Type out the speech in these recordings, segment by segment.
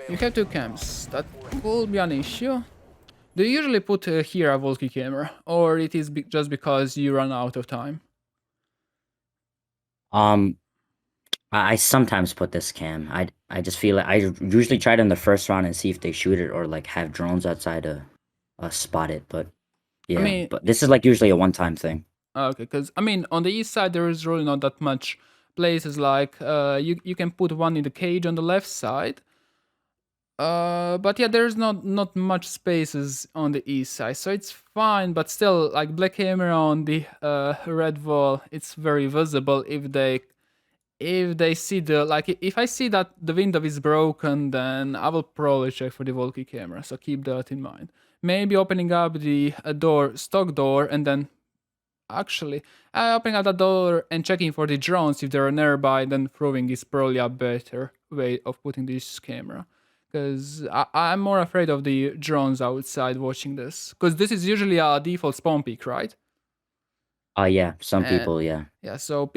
You have two cams. That will be an issue. Do you usually put here a Volky camera, or it is just because you run out of time? Um, I sometimes put this cam. I just feel like I usually try it in the first round and see if they shoot it or like have drones outside to spot it. But I yeah, mean, but this is like usually a one-time thing. okay, because I mean, on the east side there is really not that much places. Like, you can put one in the cage on the left side. But yeah, there's not much spaces on the east side, so it's fine. But still, like black camera on the red wall, it's very visible if they see the like if I see that the window is broken, then I will probably check for the Volky camera. So keep that in mind. Maybe opening up the stock door, and then actually opening up the door and checking for the drones if they're nearby. Then throwing is probably a better way of putting this camera. Because I'm more afraid of the drones outside watching this. Because this is usually a default spawn peak, right? Yeah, some And people, yeah. yeah, so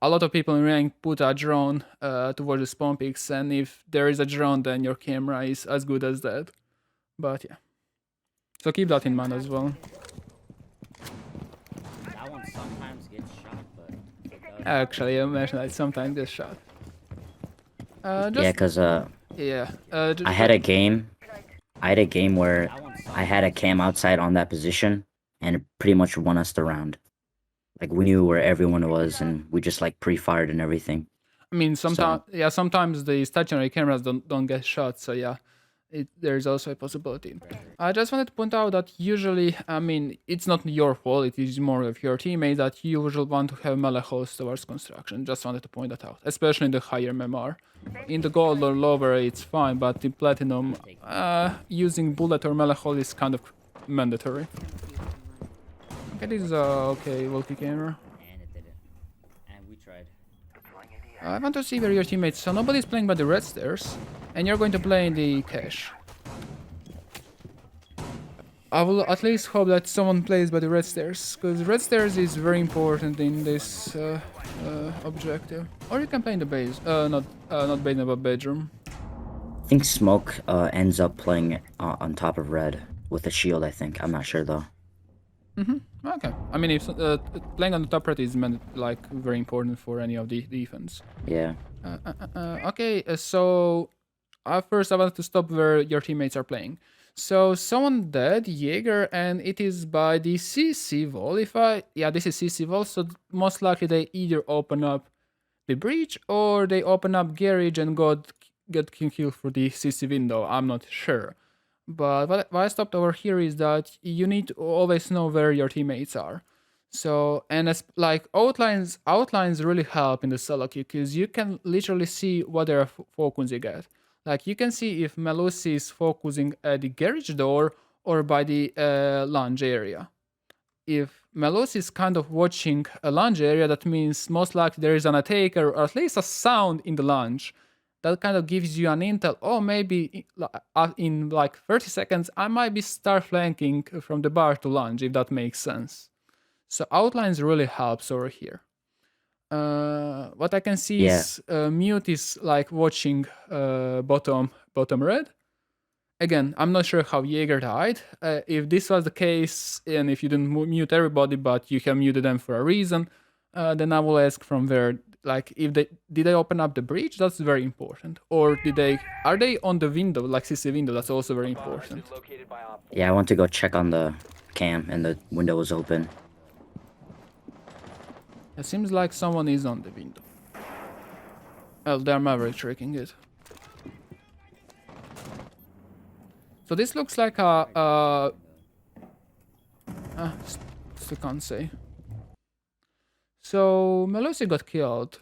a lot of people in rank put a drone towards the spawn peaks, and if there is a drone, then your camera is as good as that. But yeah, so keep that in mind as well. That one sometimes gets shot, but it does. Actually, I mentioned that sometimes gets shot. Yeah, Just cause yeah, I had a game. I had a game where I had a cam outside on that position, and it pretty much won us the round. Like we knew where everyone was, and we just like pre-fired and everything. I mean, So sometimes the stationary cameras don't get shot, so yeah, there's also a possibility. I just wanted to point out that usually, I mean, it's not your fault, it is more of your teammate that you usually want to have melee holes towards construction. Just wanted to point that out, especially in the higher MMR. In the gold or lower, it's fine, but in platinum, using bullet or melee hole is kind of mandatory. Okay, this is okay, Volky camera. and it didn't. And we tried. I want to see where your teammates. So nobody's playing by the red stairs, and you're going to play in the cache. I will at least hope that someone plays by the red stairs, because red stairs is very important in this objective. Or you can play in the base, not basement, but bedroom. I think Smoke ends up playing on top of Red with a shield. I think I'm not sure though. Okay. I mean, if playing on the top red is like very important for any of the defense. Yeah. Okay, so first I want to stop where your teammates are playing. So someone dead, Jaeger, and it is by the CC wall. This is CC wall, so most likely they either open up the breach or they open up garage and get killed through the CC window. I'm not sure. But what I stopped over here is that you need to always know where your teammates are. So, and as like outlines really help in the SOLOQ because you can literally see what they're focusing at. Like you can see if Melusi is focusing at the garage door or by the lounge area. If Melusi is kind of watching a lounge area, that means most likely there is an attacker or at least a sound in the lounge. That kind of gives you an intel. Oh, maybe in like 30 seconds, I might be start flanking from the bar to lounge, if that makes sense. So outlines really helps over here. What I can see Yeah. is mute is like watching bottom red. Again, I'm not sure how Jaeger died. If this was the case, and if you didn't mute everybody, but you have muted them for a reason, then I will ask from where. Like, if did they open up the breach? That's very important. Or are they on the window, like CC window? That's also very important. Yeah. I went to go check on the cam, and the window was open. It seems like someone is on the window. Well, they're maverick tricking it. So this looks like still can't say. So Melusi got killed.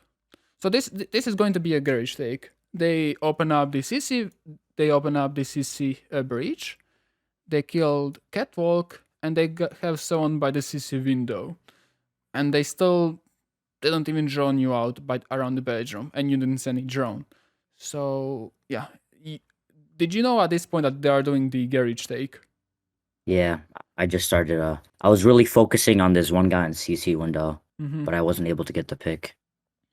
So this is going to be a garage take. They open up the CC. They open up the CC breach. They killed Catwalk, and they have someone by the CC window. And they don't even drone you out by around the bedroom, and you didn't send any drone. So yeah, did you know at this point that they are doing the garage take? Yeah. I just started. I was really focusing on this one guy in CC window, Mm-hmm. but I wasn't able to get the pick.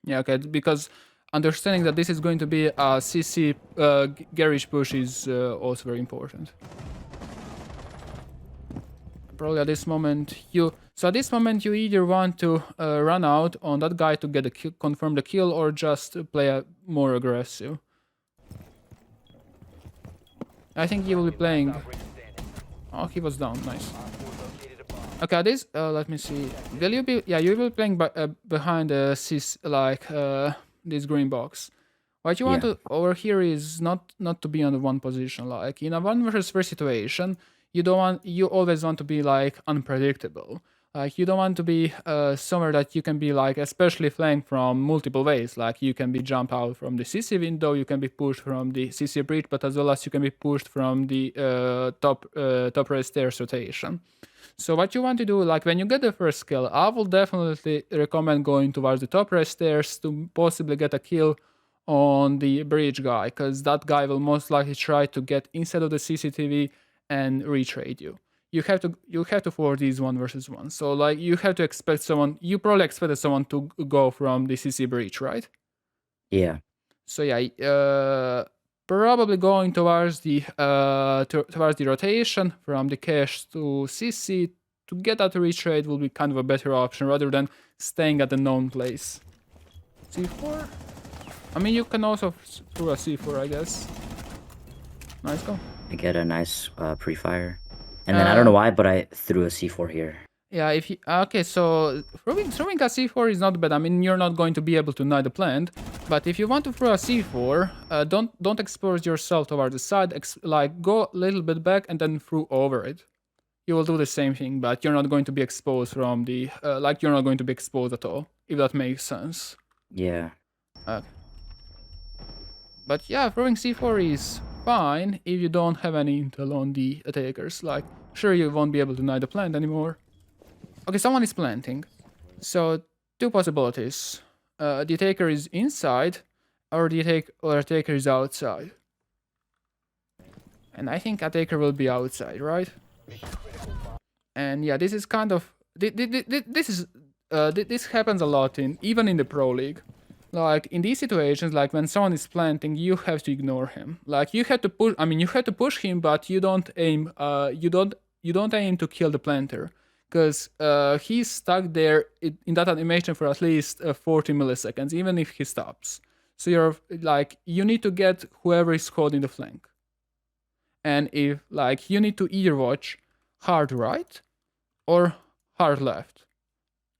Yeah, okay, because understanding that this is going to be a CC garage push is also very important. Probably at this moment you either want to run out on that guy to get a kill, confirm the kill, or just play a more aggressive. I think he will be playing. Oh, he was down. Nice. Okay, this. Let me see. Will you be? Yeah, you will be playing behind this green box. What you want Yeah. to over here is not to be on the one position. Like in a 1 versus 3 situation, you always want to be like unpredictable. Like you don't want to be somewhere that you can be like especially flanked from multiple ways. Like you can be jump out from the CC window, you can be pushed from the CC breach, but as well as you can be pushed from the top right stairs rotation. So what you want to do, like when you get the first kill, I will definitely recommend going towards the top right stairs to possibly get a kill on the bridge guy, because that guy will most likely try to get inside of the CCTV and retrade you. You have to forward these 1 versus 1. So like you have to expect someone. You probably expected someone to go from the CC breach, right? Yeah. So yeah, probably going towards the rotation from the cache to CC to get that retrade will be kind of a better option rather than staying at the known place. C4. I mean, you can also throw a C4, I guess. Nice go. I get a nice pre-fire. And then I don't know why, but I threw a C4 here. Yeah, if you okay, so throwing a C4 is not bad. I mean, you're not going to be able to knife the plant, but if you want to throw a C4, don't expose yourself toward the side. Like go a little bit back and then throw over it. You will do the same thing, but you're not going to be exposed from the like you're not going to be exposed at all. If that makes sense. Yeah. But yeah, throwing C4 is fine if you don't have any intel on the attackers. Like, sure, you won't be able to knife the plant anymore. Okay, someone is planting. So, two possibilities. The attacker is inside, or the attacker is outside. And I think attacker will be outside, right? And yeah, this is kind of... This happens a lot even in the Pro League. Like in these situations, like when someone is planting, you have to ignore him. Like you have to push. I mean, you have to push him, but you don't aim. You don't aim to kill the planter, because he's stuck there in that animation for at least 40 milliseconds, even if he stops. So you're like you need to get whoever is holding the flank, and if like you need to either watch hard right or hard left.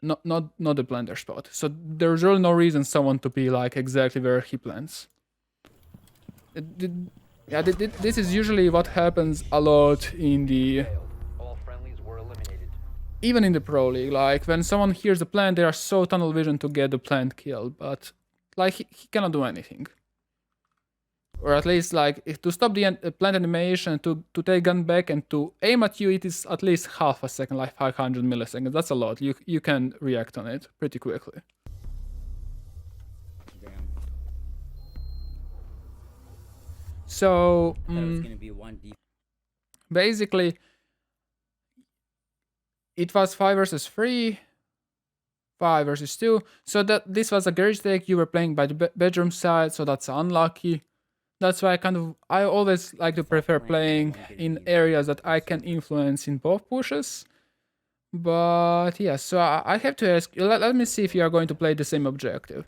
Not the planter spot. So there's really no reason someone to be like exactly where he plants. This is usually what happens a lot in the... Even in the Pro League, like when someone hears the plant, they are so tunnel vision to get the plant killed, but like he cannot do anything. Or at least like to stop the plant animation, to take gun back and to aim at you, it is at least half a second, like 500 milliseconds. That's a lot. You can react on it pretty quickly. Damn. So Gonna be basically, it was 5 versus 3, 5 versus 2. So that this was a garage take. You were playing by the bedroom side, so that's unlucky. That's why I always like to prefer playing in areas that I can influence in both pushes. But yeah, so I have to ask you, let me see if you are going to play the same objective.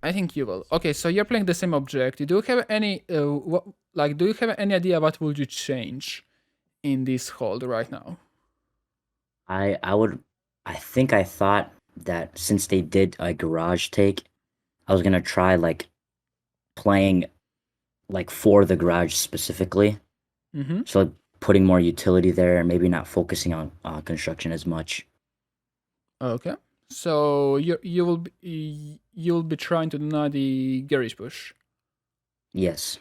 I think you will. Okay, so you're playing the same objective. Do you have any do you have any idea what would you change in this hold right now? I think I thought that since they did a garage take, I was gonna try like playing like for the garage specifically. Mm-hmm. So putting more utility there and maybe not focusing on construction as much. Okay. So you'll be trying to deny the garage push. Yes.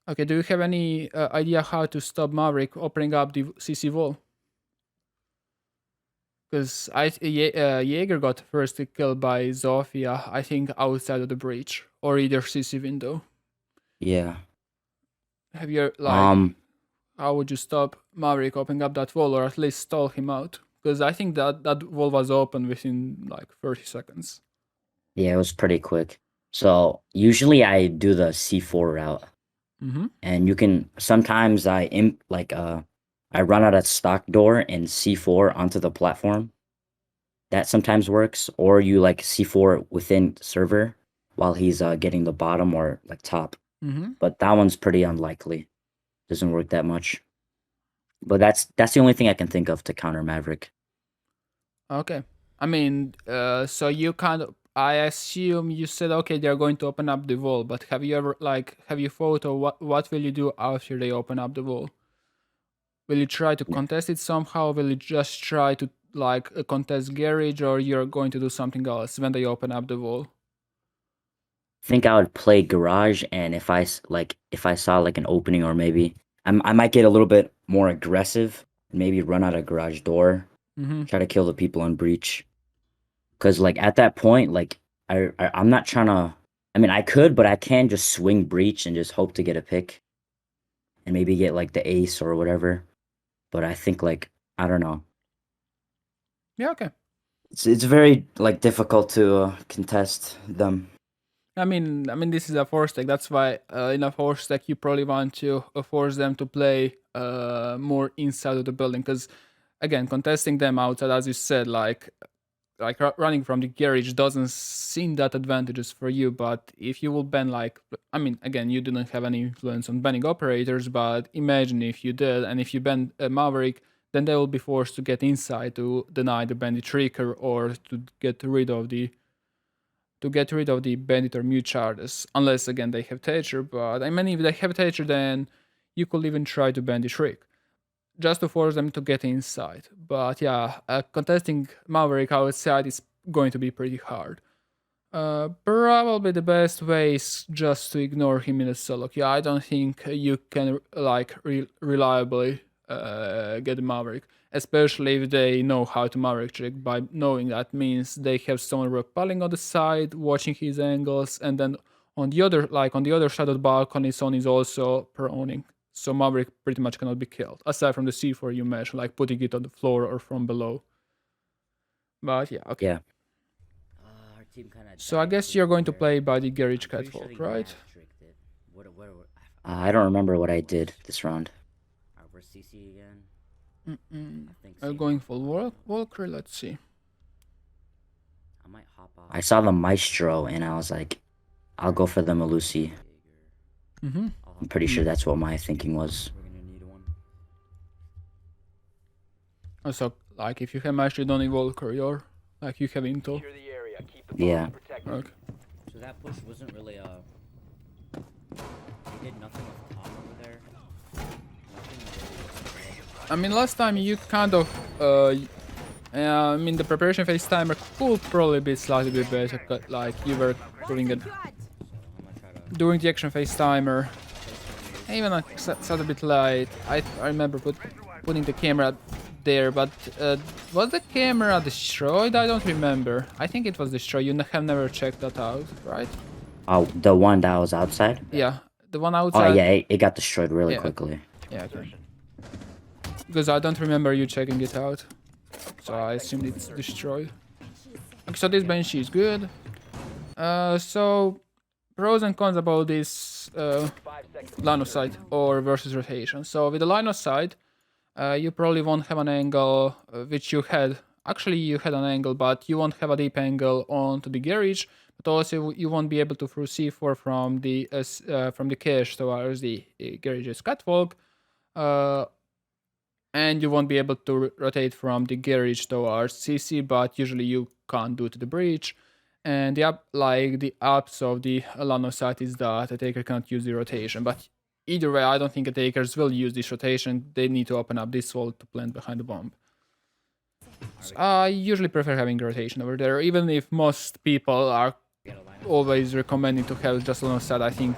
Okay. Do you have any idea how to stop Maverick opening up the CC wall? Because Jaeger got first killed by Zofia, I think outside of the breach or either CC window. Yeah. Have you like? How would you stop Maverick opening up that wall, or at least stall him out? Because I think that wall was open within like 30 seconds. Yeah, it was pretty quick. So usually I do the C4 route, Mm-hmm. and you can sometimes I run out a stock door and C4 onto the platform. That sometimes works, or you like C4 within server while he's getting the bottom or like top. Mm-hmm. But that one's pretty unlikely. Doesn't work that much. But that's the only thing I can think of to counter Maverick. Okay. I mean, so you kind of, I assume you said, okay, they're going to open up the wall, but have you ever, like, have you thought of what will you do after they open up the wall? Will you try to contest it somehow? Will you just try to, like, contest garage, or you're going to do something else when they open up the wall? Think I would play garage, and if I saw like an opening, or maybe I might get a little bit more aggressive, maybe run out a garage door, Mm-hmm. try to kill the people on breach. Because like at that point, like I'm not trying to. I mean, I could, but I can just swing breach and just hope to get a pick and maybe get like the ace or whatever. But I think like I don't know. Yeah, okay. It's very like difficult to contest them. I mean, this is a force deck. That's why in a force deck you probably want to force them to play more inside of the building. Because again, contesting them outside, as you said, running from the garage doesn't seem that advantageous for you. But if you will ban, like, I mean, again, you do not have any influence on banning operators. But imagine if you did, and if you ban Maverick, then they will be forced to get inside to deny the bandit trigger, or to get rid of the bandit or mute charges, unless again they have Thatcher. But I mean, if they have Thatcher, then you could even try to ban the trick just to force them to get inside. But yeah, contesting Maverick outside is going to be pretty hard. Probably the best way is just to ignore him in a solo queue. I don't think you can like reliably get Maverick, especially if they know how to Maverick trick. By knowing that means they have someone repelling on the side, watching his angles, and then on the other side of the balcony, someone is also proning. So Maverick pretty much cannot be killed, aside from the C4 you mentioned, like putting it on the floor or from below. But yeah, okay. Yeah. Our team kind of So I died guess you're quickly going to there. play by the garage I'm pretty sure catwalk, they right? Mav tricked it. I don't remember what I did this round. Versus CC again. I think Going for Walker, let's see. I might hop off. I saw the Maestro and I was like, I'll go for the Malusi. Mm-hmm. I'm pretty sure that's what my thinking was. We're gonna need one. Also, like, if you have match, you don't need Walker, like, you have Intel. Yeah. Okay. So that push wasn't really they did nothing with top over there. I mean, last time you kind of, I mean, the preparation phase timer could probably be slightly bit better, like, you were putting it during the action phase timer. Even like sat a bit late. I remember putting the camera there, but was the camera destroyed? I don't remember. I think it was destroyed. You have never checked that out, right? Oh, the one that was outside? Yeah, the one Oh outside. yeah, it got destroyed really Yeah. quickly. Yeah, okay. Because I don't remember you checking it out, so I assumed it's destroyed. Okay, so this Banshee is good. So pros and cons about this line of sight or versus rotation. So with the line of sight, you probably won't have an angle which you had. Actually, you had an angle, but you won't have a deep angle onto the garage. But also, you won't be able to through C4 from the cache towards the garage's catwalk, and you won't be able to rotate from the garage towards CC. But usually, you can't do to the breach. And the ups of the line of sight is that a taker cannot use the rotation, but either way, I don't think attackers will use this rotation. They need to open up this wall to plant behind the bomb. So I usually prefer having rotation over there, even if most people are always recommending to have just line of sight. I think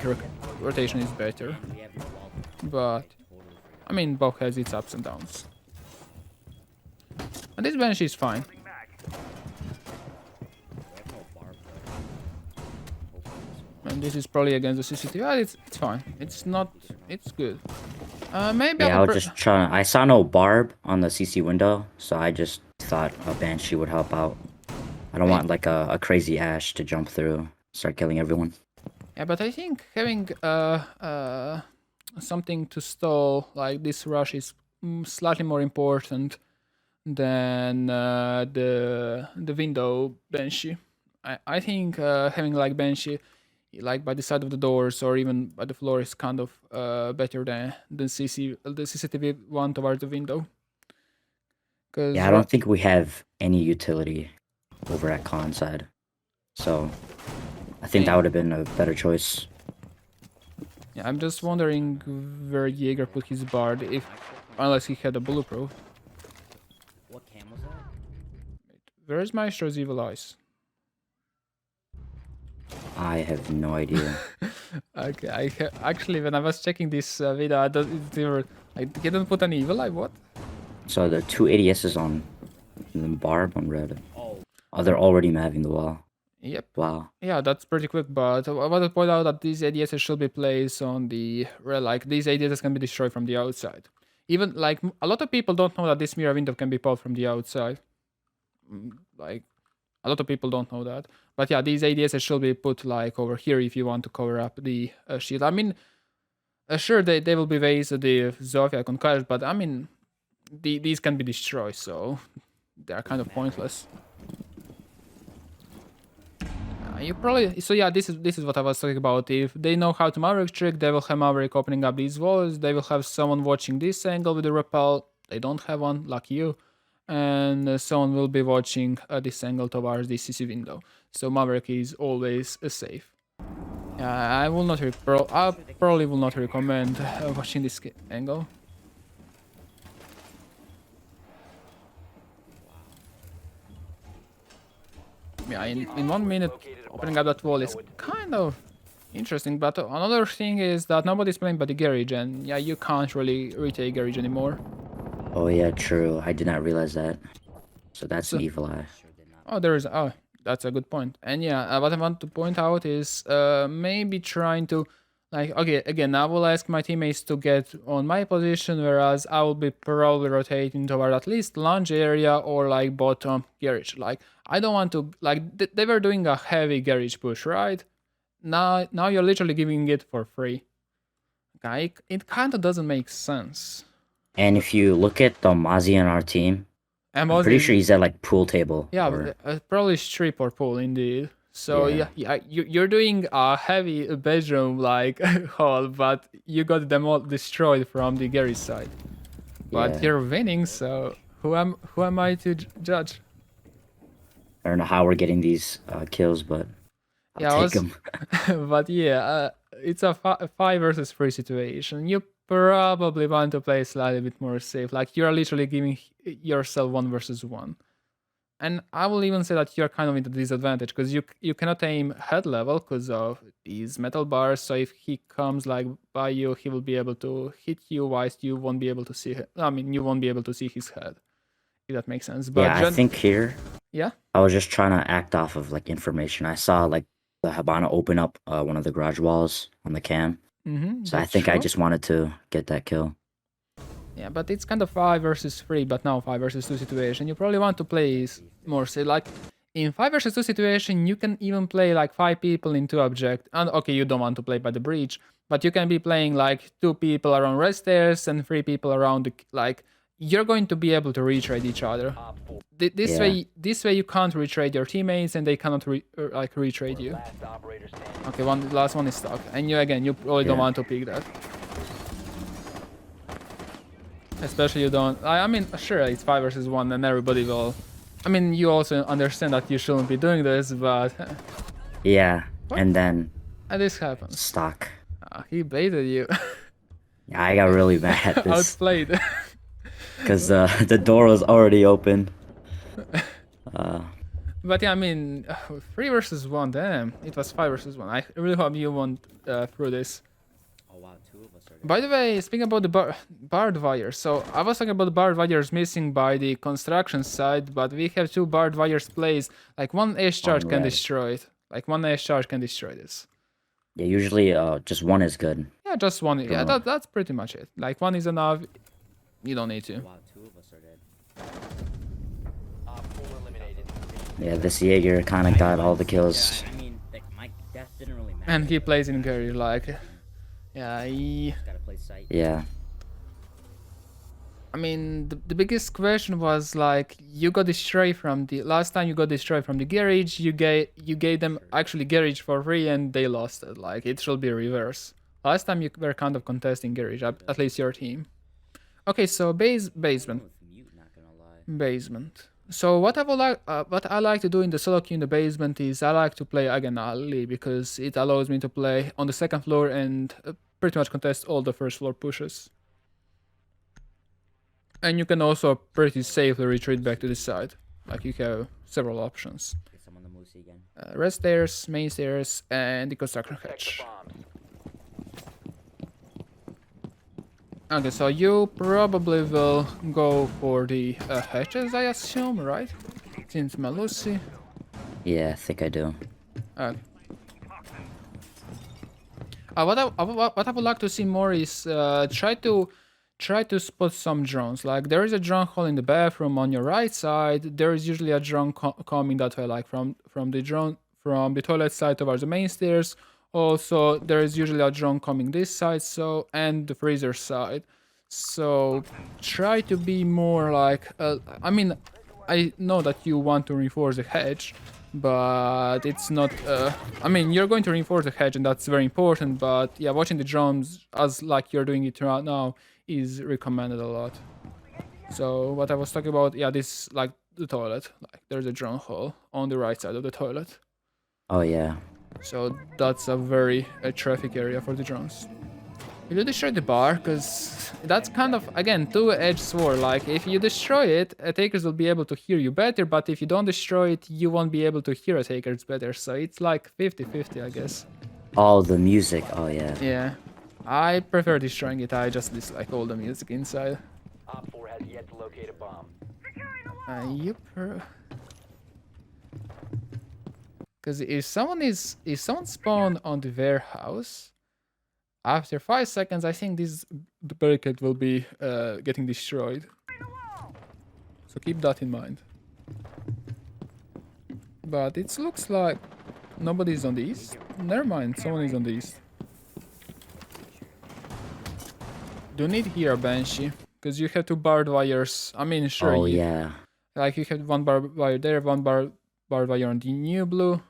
rotation is better. But, I mean, both has its ups and downs. And this bench is fine. And this is probably against the CCTV. It's fine. It's not. It's good. Maybe Yeah, I was just trying. I saw no barb on the CC window, so I just thought a Banshee would help out. I don't Hey, want like a crazy Ash to jump through, start killing everyone. yeah, but I think having something to stall like this rush is slightly more important than the window Banshee. I think having like Banshee like by the side of the doors or even by the floor is kind of better than the CCTV one towards the window. Yeah, Because I don't think we have any utility over at con side. So I think that would have been a better choice. yeah, I'm just wondering where Jaeger put his bard, if unless he had a bulletproof. What cam was that? Where's Maestro's evil eyes? I have no idea. Okay, actually when I was checking this video, they were like, he didn't put an evil eye. What? So the two ADSs on the barb on red. Oh, they're already having the wall. Yep. Wow. Yeah, that's pretty quick, but I want to point out that these ADSs should be placed on the red. Like these ADSs can be destroyed from the outside. Even like a lot of people don't know that this mirror window can be pulled from the outside. Like a lot of people don't know that. But yeah, these ADSs should be put like over here if you want to cover up the shield. I mean, sure, they will be ways the Zofia conquered, but I mean, these can be destroyed, so they are kind of pointless. You probably so yeah. This is what I was talking about. If they know how to Maverick trick, they will have Maverick opening up these walls. They will have someone watching this angle with the repel. They don't have one, like you, and someone will be watching this angle towards the CC window. So Maverick is always safe. Yeah, I will not. I probably will not recommend watching this angle. Yeah, in 1 minute, opening up that wall is kind of interesting, but another thing is that nobody's playing by the garage, and yeah, you can't really retake garage anymore. Oh yeah, true. I did not realize that. So that's So, an evil eye. oh, that's a good point. And yeah, what I want to point out is maybe trying to, like, okay, again, I will ask my teammates to get on my position, whereas I will be probably rotating toward at least launch area or like bottom garage. Like, I don't want to, like, they were doing a heavy garage push, right? Now you're literally giving it for free. Okay, it kind of doesn't make sense. And if you look at the Mazi on our team, And I'm pretty sure he's at like pool table. yeah, or- probably strip or pool indeed. So Yeah. yeah, you're doing a heavy bedroom like haul, but you got them all destroyed from the Gary side. But Yeah. you're winning, so who am I to judge? I don't know how we're getting these kills, but I'll Yeah, take them. but yeah, it's a 5 versus 3 situation. You probably want to play slightly bit more safe. Like you're literally giving yourself 1 versus 1. And I will even say that you're kind of in the disadvantage because you cannot aim head level because of these metal bars. So if he comes like by you, he will be able to hit you whilst you won't be able to see. I mean, you won't be able to see his head. If that makes sense. But Yeah, I think here yeah. I was just trying to act off of like information. I saw like the Habana open up one of the garage walls on the cam. So I think I just wanted to get that kill. Yeah, but it's kind of 5 versus 3, but now 5 versus 2 situation. You probably want to play more say like in 5 versus 2 situation. You can even play like 5 people in 2 object. And okay, you don't want to play by the breach, but you can be playing like 2 people around red stairs and 3 people around the like. You're going to be able to retrade each other. This Yeah. way you can't retrade your teammates and they cannot like retrade you. Okay, last one is stuck, and you probably don't Yeah. want to pick that. Especially you don't. I mean, sure, it's 5 versus 1, and everybody will. I mean, you also understand that you shouldn't be doing this, but Yeah. What? And then this happens. stock. He baited you. Yeah, I got really mad at this Outplayed. because the door was already open. But yeah, I mean, 3 versus 1. Damn, it was 5 versus 1. I really hope you won through this. Oh wow, 2 of us are. By the way, speaking about the barred wires, so I was talking about the barred wires missing by the construction side, but we have 2 barred wires placed. Like one ace charge can red. destroy it. Like one ace charge can destroy this. Yeah, usually just one is good. Yeah, just one. Yeah, Sure. that's pretty much it. Like one is enough. You don't need to. Wow, 2 of us are dead. Yeah, this Jaeger kind of got all the kills. I mean, like, my death didn't really matter. And he plays in garage, like, yeah, Just gotta play sight. Yeah. I mean, the biggest question was like you got destroyed from the last time you got destroyed from the garage. You gave them actually garage for free and they lost it. Like it should be reverse. Last time you were kind of contesting garage, at least your team. Okay, so basement. With mute, not gonna lie. Basement. So what I like to do in the solo queue in the basement is I like to play again Ali because it allows me to play on the second floor and pretty much contest all the first floor pushes. And you can also pretty safely retreat back to the side. Like you have several options. Guess I'm on the Moosey again. Red stairs, main stairs, and the construction hatch. Okay, so you probably will go for the hatches, I assume, right? Since Malusi. Yeah, I think I do. Okay. What I would like to see more is try to spot some drones. Like there is a drone hole in the bathroom on your right side. There is usually a drone coming that way, like from the toilet side towards the main stairs. Also, there is usually a drone coming this side, so and the freezer side. So try to be more like. I mean, I know that you want to reinforce the hedge, but it's not. I mean, you're going to reinforce the hedge, and that's very important. But yeah, watching the drones as like you're doing it right now is recommended a lot. So what I was talking about, yeah, this like the toilet. Like there's a drone hole on the right side of the toilet. Oh, yeah. So that's a very traffic area for the drones. Will you destroy the bar? Because that's kind of, again, two-edged sword. Like, if you destroy it, attackers will be able to hear you better, but if you don't destroy it, you won't be able to hear attackers better. So it's like 50-50, I guess. Oh, the music. Oh, yeah. Yeah. I prefer destroying it. I just dislike all the music inside. Op 4 has yet to locate a bomb. Yep. Because if someone spawned on the warehouse, after 5 seconds, I think the barricade will be getting destroyed. So keep that in mind. But it looks like nobody's on the east. Never mind, someone is on the east. Do need here a Banshee, because you have two barbed wires. I mean, sure. Oh, yeah. Like you have one barbed wire there, one barbed wire on the new blue.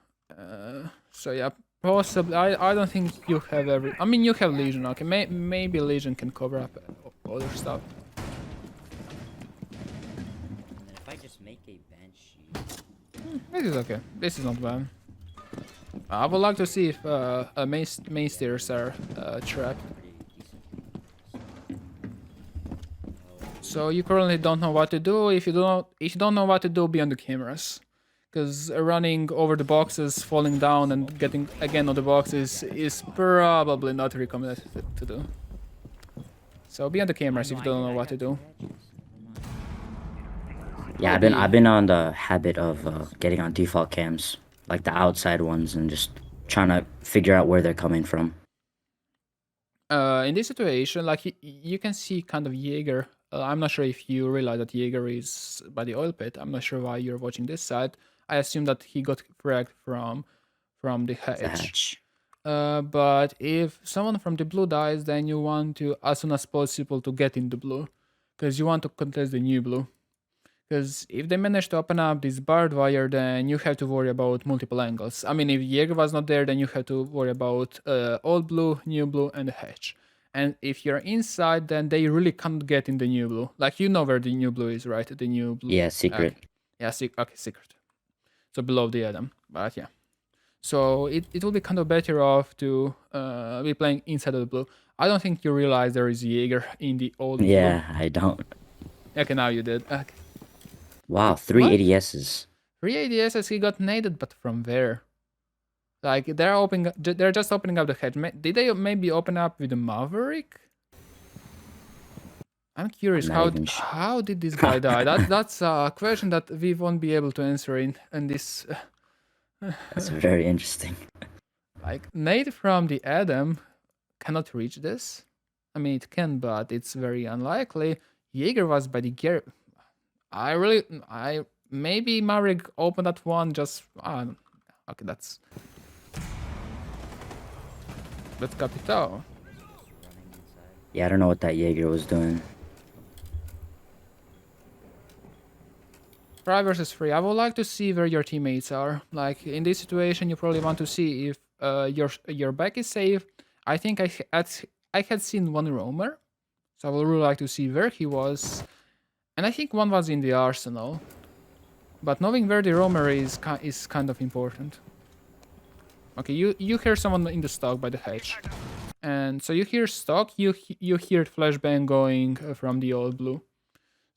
So yeah, possibly. I don't think you have every. I mean, you have Legion. Okay, maybe Legion can cover up other stuff. And then if I just make a Banshee. This is okay. This is not bad. I would like to see if main stairs are trapped. So you currently don't know what to do. If you don't know what to do, be on the cameras, because running over the boxes, falling down, and getting again on the boxes is probably not recommended to do. So be on the cameras if you don't know what to do. Yeah, I've been on the habit of getting on default cams, like the outside ones, and just trying to figure out where they're coming from. In this situation, like you can see kind of Jaeger. I'm not sure if you realize that Jaeger is by the oil pit. I'm not sure why you're watching this side. I assume that he got fragged from the The hatch. hatch. But if someone from the blue dies, then you want to, as soon as possible, to get in the blue, because you want to contest the new blue. Because if they manage to open up this barbed wire, then you have to worry about multiple angles. I mean, if Jaeger was not there, then you have to worry about old blue, new blue, and the hatch. And if you're inside, then they really can't get in the new blue. Like, you know where the new blue is, right? The new blue. Yeah, secret. Okay. Yeah, okay, secret. So below the Adam. But yeah. So it will be kind of better off to be playing inside of the blue. I don't think you realize there is Jaeger in the old Yeah, I don't. blue. Okay, now you did. Okay. Wow, 3 What? ADSs. 3 ADSs, he got naded, but from where? Like, they're just opening up the hatch. Did they maybe open up with the Maverick? I'm curious, I'm not even sure. how did this guy die? That's a question that we won't be able to answer in this. That's very interesting. Like, nade from the Adam cannot reach this. I mean, it can, but it's very unlikely. Jaeger was by the gear. I maybe Maverick opened that one just. Okay, that's Capital. Running inside. Yeah, I don't know what that Jaeger was doing. 5 versus 3. I would like to see where your teammates are. Like in this situation, you probably want to see if your back is safe. I think I had seen one roamer, so I would really like to see where he was, and I think one was in the arsenal. But knowing where the roamer is kind of important. Okay, you hear someone in the stock by the hedge, and so you hear stock. You hear flashbang going from the old blue.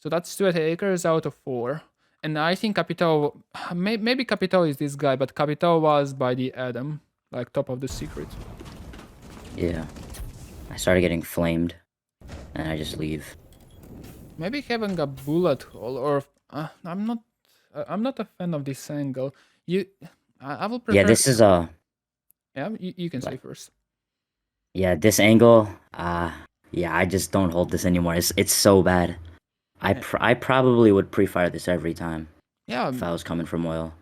So that's 2 attackers out of 4. And I think Capital, maybe Capital is this guy, but Capital was by the Adam, like top of the secret. Yeah. I started getting flamed, and I just leave. Maybe having a bullet hole, or I'm not a fan of this angle. I will prefer. Yeah, this is a. Yeah, you can say Like- first. Yeah, this angle. Yeah, I just don't hold this anymore. It's so bad. I probably would pre-fire this every time Yeah, if I was coming from oil.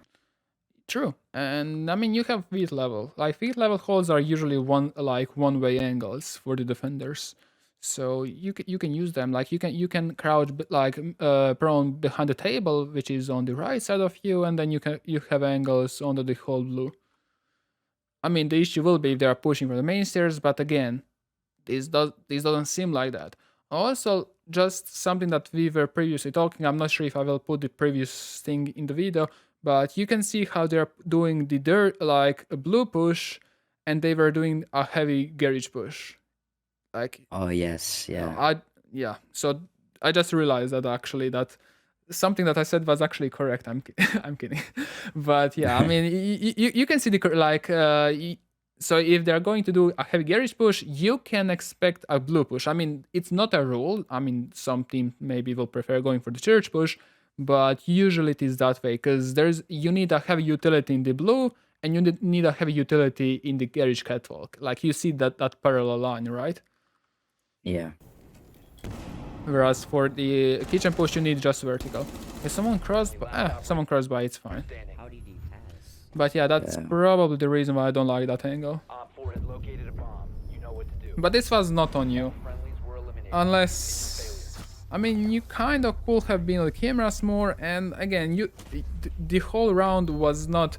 true. And I mean, you have feet level. Like feet level holes are usually one-way angles for the defenders. So you can use them. Like you can crouch prone behind the table, which is on the right side of you, and then you have angles under the whole blue. I mean, the issue will be if they are pushing for the main stairs, but again, this doesn't seem like that. Also, just something that we were previously talking. I'm not sure if I will put the previous thing in the video, but you can see how they're doing the dirt like a blue push, and they were doing a heavy garage push. Like Oh yes, yeah. So I just realized that actually that something that I said was actually correct. I'm kidding, but yeah, I mean you can see so if they're going to do a heavy garage push, you can expect a blue push. I mean, it's not a rule. I mean, some team maybe will prefer going for the church push, but usually it is that way because you need a heavy utility in the blue and you need a heavy utility in the garage catwalk. Like you see that parallel line, right? Yeah. Whereas for the kitchen push, you need just vertical. If someone crossed, someone crossed by, it's fine. Standing. How did he pass? But yeah, that's Yeah. probably the reason why I don't like that angle. Op 4 has located a bomb. You know what to do. But this was not on you. Friendlies were eliminated. Unless, I mean, you kind of could have been on the cameras more, and again, the whole round was not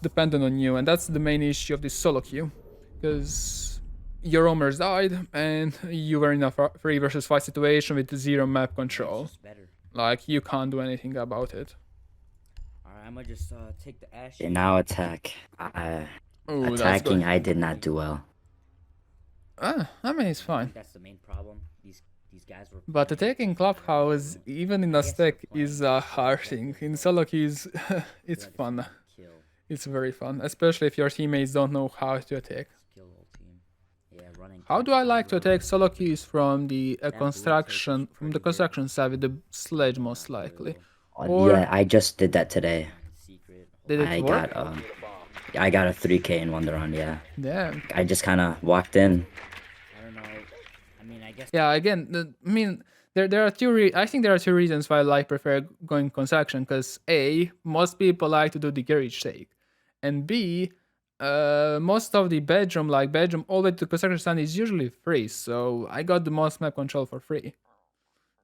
dependent on you, and that's the main issue of this solo queue, because your roamers died, and you were in a 3 versus 5 situation with 0 map control. It's better. Like, you can't do anything about it. Alright, I'm gonna just take the ash. Okay, now attack. Ooh, that's Attacking, good. I did not do well. I mean, it's I fine. think that's the main problem. These guys were. But playing attacking Clubhouse, even in a stack, is a hard thing. In SOLOQ, it's like fun. Kill, It's very fun, especially if your teammates don't know how to attack. kill the whole team. Yeah, running. How do I like to attack solo keys from the blue take construction is from the pretty construction side with the sledge most likely? Oh, Or- yeah, I just did that today. Secret. Did it I work? got I got a 3K in one round. Yeah, Yeah. I just kind of walked in. I don't know. I mean, I guess. Yeah. Again, I mean, there are I think there are 2 reasons why I prefer going construction. Because A, most people like to do the garage take, and B, most of the bedroom all the way to construction stand is usually free. So I got the most map control for free.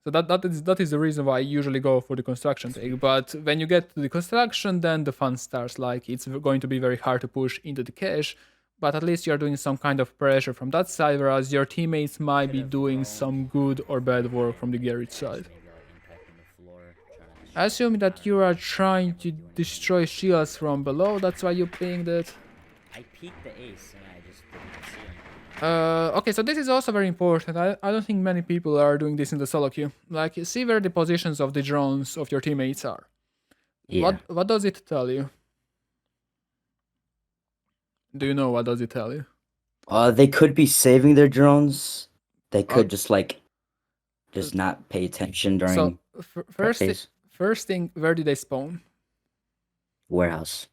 So that is the reason why I usually go for the construction take. But when you get to the construction, then the fun starts. Like it's going to be very hard to push into the cache, but at least you're doing some kind of pressure from that side, whereas your teammates might be doing some good or bad work from the garage side. Maybe impacting the floor. Trying to Assuming that you are trying to destroy shields from below, that's why you're playing that. I peeked the ace and I just didn't see him. Okay, so this is also very important. I don't think many people are doing this in the solo queue. Like, see where the positions of the drones of your teammates are. Yeah. What does it tell you? Do you know what does it tell you? They could be saving their drones. They could just Uh, not pay attention during So that phase. first thing, where did they spawn? Warehouse.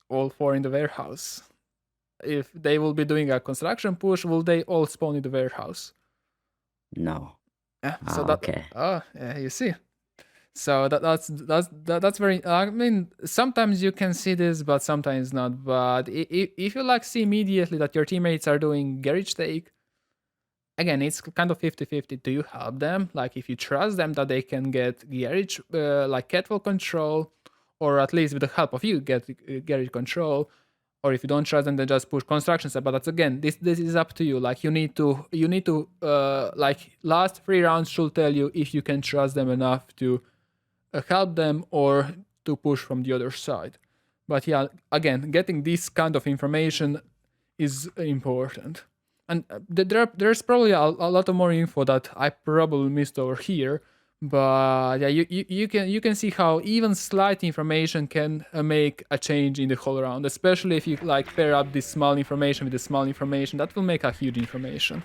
All 4 in the warehouse. If they will be doing a construction push, will they all spawn in the warehouse? No. Yeah. Okay. Yeah, you see. So that's very. I mean, sometimes you can see this, but sometimes not. But if you like see immediately that your teammates are doing garage take, again, it's kind of 50-50. Do you help them? Like, if you trust them that they can get garage, like catwalk control, or at least with the help of you get garage control, or if you don't trust them, then just push construction stuff. But that's again, this is up to you. Like, you need to like last 3 rounds should tell you if you can trust them enough to help them or to push from the other side. But yeah, again, getting this kind of information is important. And there's probably a lot of more info that I probably missed over here. But yeah, you can see how even slight information can make a change in the whole round, especially if you like pair up this small information with the small information. That will make a huge information.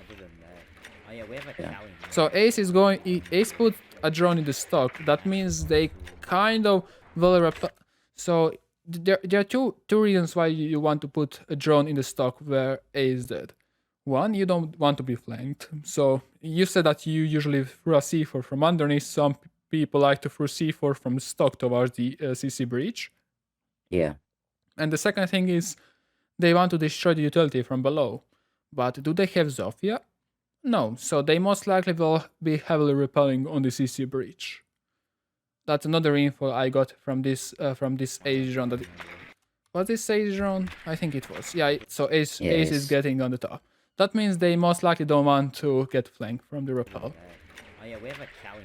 Other than that, oh yeah, we have a Yeah. Cali. So Ace put a drone in the stock. That means they kind of will So there are two reasons why you want to put a drone in the stock where Ace did. One, you don't want to be flanked. So you said that you usually throw a C4 from underneath. Some people like to throw C4 from stock towards the CC breach. Yeah. And the second thing is they want to destroy the utility from below. But do they have Zofia? No, so they most likely will be heavily repelling on the CC breach. That's another info I got from this Ace drone. Was this Ace drone? I think it was. Yeah, so Ace is Yes. getting on the top. That means they most likely don't want to get flanked from the repel. Oh yeah, we have a Cali.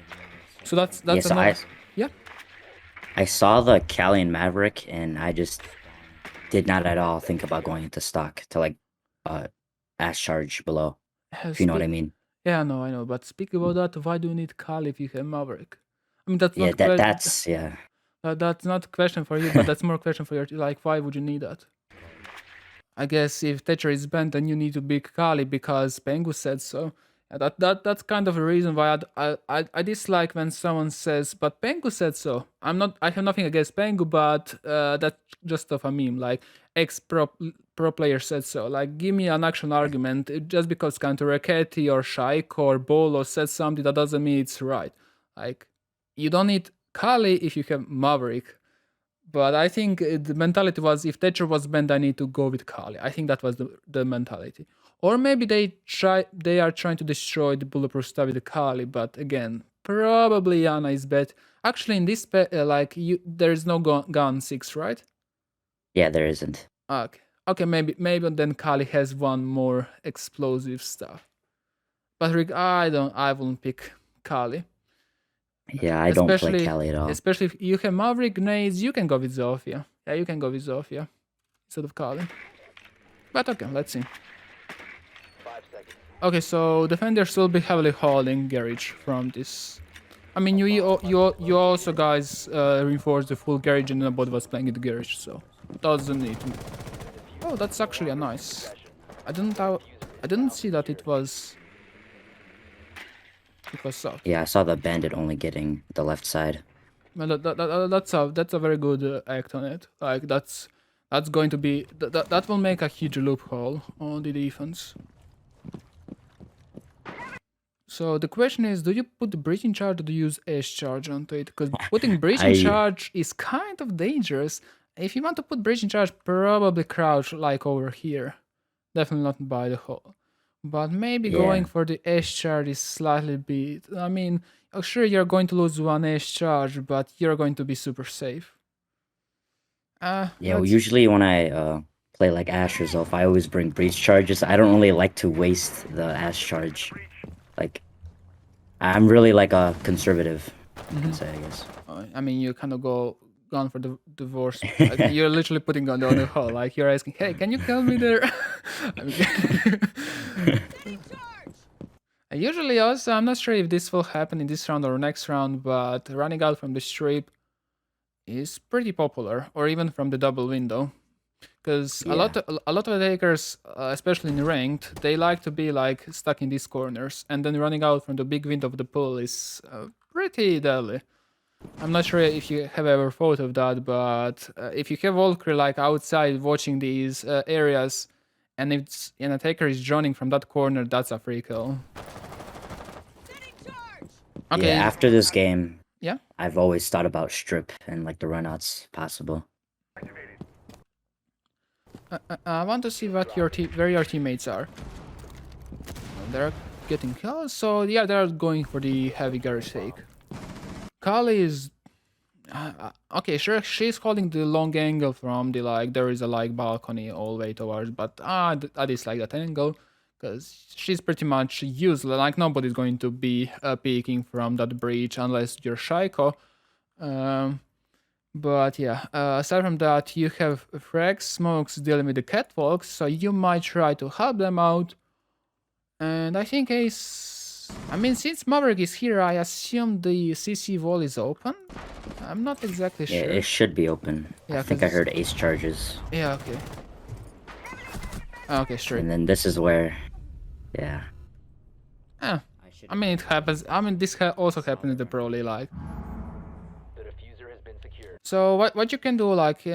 So that's Yes, another. Yeah. I saw the Cali and Maverick, and I just did not at all think about going into stock to like ash charge below. If you know what I mean. Yeah, no, I know. But speak about that. Why do you need Kali if you have Maverick? I mean, that's Yeah, not that's yeah. that's not a question for you, but that's more a question for your like. Why would you need that? I guess if Thatcher is banned, then you need to pick Kali because Pengu said so. Yeah, that's kind of a reason why I dislike when someone says, "But Pengu said so." I have nothing against Pengu, but that's just of a meme. Like ex pro player said so. Like, give me an actual argument. Just because Counter Raketi or Shaik or Bolo said something, that doesn't mean it's right. Like, you don't need Kali if you have Maverick. But I think the mentality was, if Thatcher was banned, I need to go with Kali. I think that was the mentality. Or maybe they are trying to destroy the bulletproof stuff with the Kali. But again, probably Yana is bet. Actually, in this there is no gun 6, right? Yeah, there isn't. Okay, maybe then Kali has one more explosive stuff. But I won't pick Kali. Yeah, I don't play Cali at all. Especially if you have Maverick grenades, you can go with Zofia. Yeah, you can go with Zofia instead of Kali. But okay, let's see. 5 seconds. Okay, so defenders will be heavily holding garage from this. I mean, you also guys reinforce the full garage, and nobody was playing in the garage, so doesn't need to. Oh, that's actually a nice. I didn't see that it was. It was soft. Yeah, I saw the bandit only getting the left side. Well, that's a very good act on it. Like that's going to be that will make a huge loophole on the defense. So the question is, do you put the breaching charge or do you use ash charge onto it? Because putting breaching charge is kind of dangerous. If you want to put breaching charge, probably crouch like over here. Definitely not by the hole. But maybe going for the ash charge is slightly bit. I mean, sure, you're going to lose one ash charge, but you're going to be super safe. Yeah, well, usually when I play like Ash or Zelf, I always bring breach charges. I don't really like to waste the Ash charge. Like, I'm really like a conservative, you can say, I guess. I mean, you kind of gone for the divorce. Like, you're literally putting on the hole. Like, you're asking, hey, can you kill me there? I mean, usually also, I'm not sure if this will happen in this round or next round, but running out from the strip is pretty popular, or even from the double window. Because a lot of attackers, especially in ranked, they like to be like stuck in these corners, and then running out from the big window of the pool is pretty deadly. I'm not sure if you have ever thought of that, but if you have Volker like outside watching these areas, and if an attacker is joining from that corner, that's a free kill. Okay. Yeah, after this game, Yeah. I've always thought about strip and like the runouts possible. I want to see what where your teammates are. They're getting kills, so yeah, they're going for the heavy garage take. Kali is okay. Sure, she's holding the long angle from the like. There is a like balcony all the way towards, but I dislike that angle because she's pretty much useless. Like nobody's going to be peeking from that breach unless you're Shaiko. Um, but yeah, aside from that, you have Frags, Smokes dealing with the catwalks, so you might try to help them out. And I think Ace. I mean, since Maverick is here, I assume the CC wall is open. I'm not exactly Yeah, sure. it should be open. Yeah, I think I 'cause- heard ace charges. Yeah, okay. Okay, sure. And then this is where, yeah. Yeah. I should I mean, it happens. I mean, this also happens in the Pro League, like. The diffuser has been secured. So what you can do, like,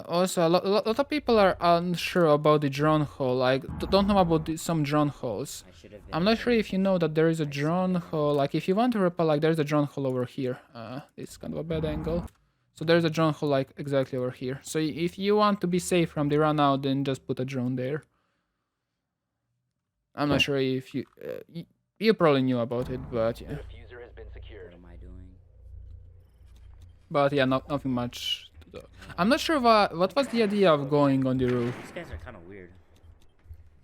also lot of people are unsure about the drone hole, like don't know about some drone holes. I should have been I'm not sure if you know that there is a drone hole. Like, if you want to repel, like, there's a drone hole over here. It's kind of a bad angle. So there's a drone hole, like, exactly over here. So if you want to be safe from the run out, then just put a drone there. I'm not sure if you probably knew about it, but yeah. The diffuser has been secured. What am I doing? But yeah, nothing much to do. I'm not sure what was the idea of going on the roof. These guys are kind of weird.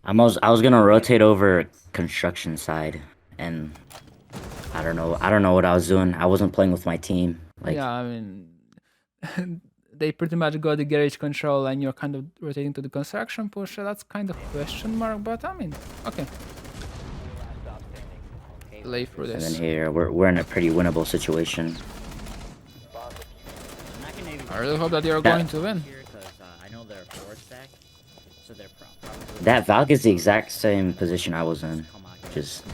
I was gonna rotate over construction side, and I don't know what I was doing. I wasn't playing with my team. Like, Yeah, I mean, they pretty much got the garage control, and you're kind of rotating to the construction push. So that's kind of question mark, but I mean, okay, Stop standing. Okay. lay through and then this. here we're in a pretty winnable situation. Bomb diffuser. I'm not gonna even I really hope that you're That- going to win. here because I know they're forward stack, so they're probably That Valk is the exact same position I was in. come out here. Just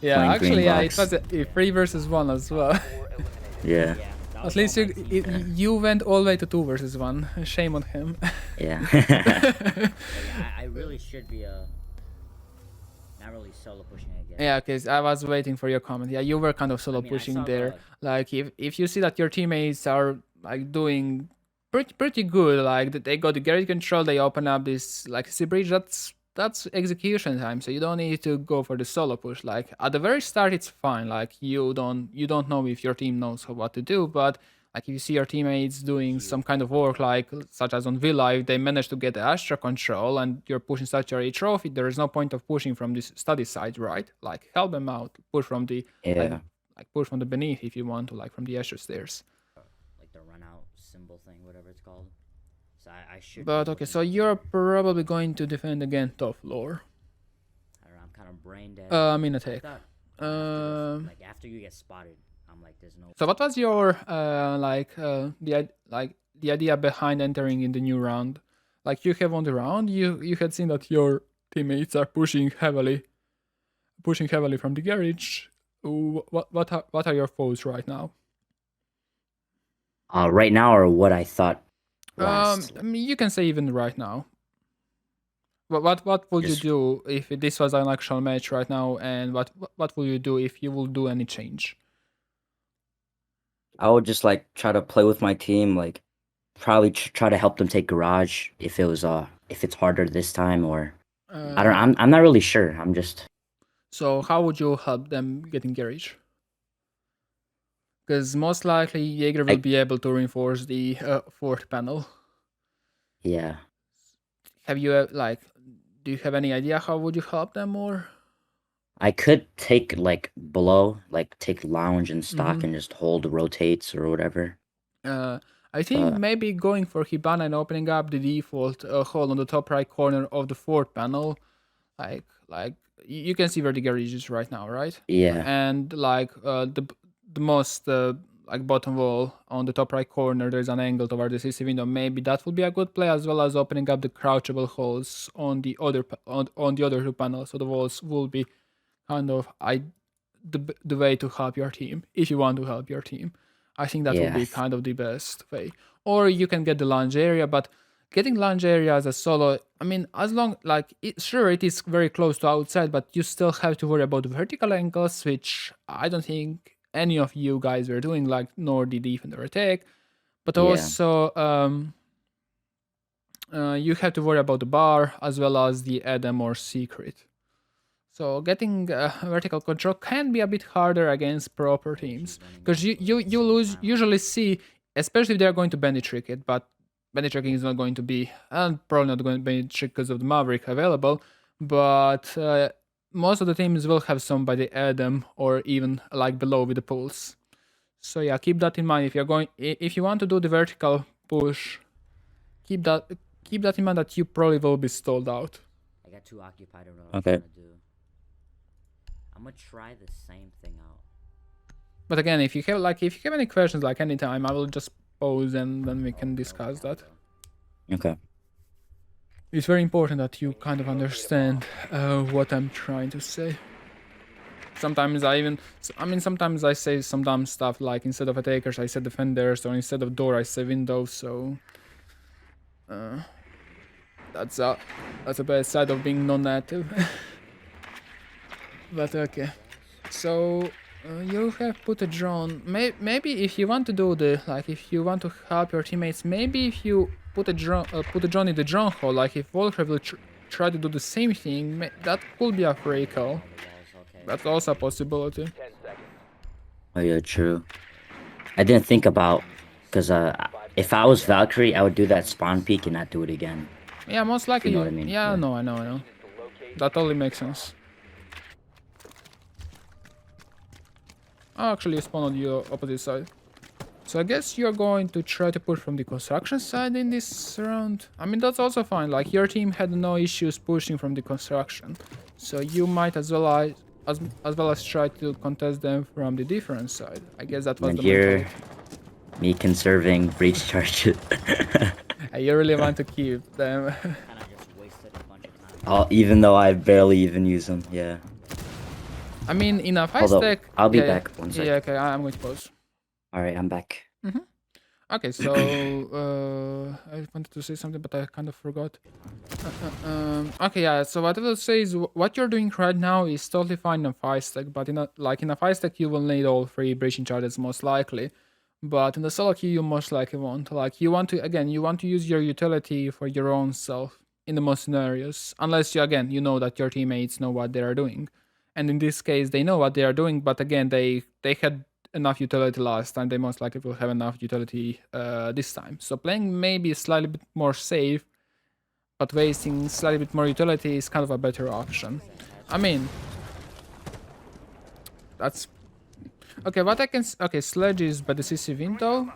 Yeah, Playing actually, green yeah, it box. was a 3 versus 1 as well. 4 eliminated. yeah, Yeah, that At was least all my team. you went all the way to 2 versus 1. Shame on him. yeah. But yeah, I really should be not really solo pushing again. Yeah, because I was waiting for your comment. Yeah, you were kind of solo mean, I pushing saw there. the- Like, if you see that your teammates are like doing pretty good, like they got the garage control, they open up this like C bridge. That's execution time, so you don't need to go for the solo push. Like at the very start, it's fine. Like you don't know if your team knows what to do, but like if you see your teammates doing some kind of work, like such as on Villa, if they manage to get the Astra control and you're pushing such a trophy, there is no point of pushing from this study side, right? Like help them out, push from the Yeah. like push from the beneath if you want to, like from the Astra stairs. Like the run out symbol thing, whatever it's called. So I should. be But okay, looking so for- you're probably going to defend again top floor. I don't know, I'm kind of brain dead. I mean I attack. thought like after you get spotted, I'm like, there's no. So what was your the idea behind entering in the new round? Like you have on the round, you had seen that your teammates are pushing heavily from the garage. What are your foes right now? Right now, or what I thought last. I mean, you can say even right now. What would you Just- do if this was an actual match right now, and what will you do if you will do any change? I would just like try to play with my team, like probably try to help them take garage if it's harder this time, or I don't. I'm not really sure. I'm just So how would you help them get in garage? Because most likely Jaeger will be able to reinforce the fourth panel. yeah. Have you do you have any idea how would you help them, or? I could take like below, like take lounge and stock Mhm. and just hold rotates or whatever. I think Uh, maybe going for Hibana and opening up the default hole on the top right corner of the fourth panel, like you can see where the garage is right now, right? Yeah. And like the most like bottom wall on the top right corner, there's an angle toward the CC window. Maybe that would be a good play, as well as opening up the crouchable holes on the other on the other two panels. So the walls will be kind of the way to help your team if you want to help your team. I think that would be Yeah. kind of the best way. Or you can get the lounge area, but getting lounge area as a solo, I mean, as long like sure it is very close to outside, but you still have to worry about vertical angles, which I don't think any of you guys were doing, like nor the defender attack. But Yeah. also you have to worry about the bar as well as the Adam or secret. So getting vertical control can be a bit harder against proper teams because you lose usually see, especially if they are going to bandit trick it, but bandit tricking is not going to be, and probably not going to be trick because of the Maverick available, but most of the teams will have somebody Adam or even like below with the pulse. So yeah, keep that in mind if you're going, if you want to do the vertical push, keep that in mind that you probably will be stalled out. I got too occupied on what Okay. I'm trying to do. I'm gonna try the same thing out. But again, if you have any questions, like anytime, I will just pause and then we can discuss that. Okay. It's very important that you kind of understand what I'm trying to say. Sometimes sometimes I say some dumb stuff like instead of attackers I say defenders, or instead of door I say windows. So that's a bad side of being non-native. But okay. So you have put a drone. Maybe if you want to do the if you want to help your teammates, maybe if you put a drone in the drone hole, like if Volker will try to do the same thing, that could be a free call. The walls, okay. That's also a possibility. 10 seconds. Oh yeah, true. I didn't think about because if I was Valkyrie, I would do that spawn peek and not do it again. Yeah, most likely. You know what I mean? Yeah, Yeah. no, I know. Is to locate That totally makes sense. Oh, actually, you spawn on the opposite side. So I guess you're going to try to push from the construction side in this round. I mean, that's also fine. Like, your team had no issues pushing from the construction. So you might as well as try to contest them from the different side. I guess that was And the here, mentality. me conserving breach charges. You really want to keep them. Kinda just wasted a bunch of time. Even though I barely even use them. Yeah. I mean, in a high Hold up, stack... I'll be yeah, back, one sec. Yeah, okay, I'm going to pause. All right, I'm back. Okay, so I wanted to say something, but I kind of forgot. Okay, yeah. So what I will say is what you're doing right now is totally fine in a 5-stack, but in a 5-stack you will need all 3 breaching charges most likely. But in the solo queue you most likely won't. Like you want to use your utility for your own self in the most scenarios, unless you know that your teammates know what they are doing. And in this case, they know what they are doing, but again, they had enough utility last time. They most likely will have enough utility this time. So playing maybe slightly bit more safe, but wasting slightly bit more utility is kind of a better option. I mean, that's okay. What I can Sledge is by the CC window.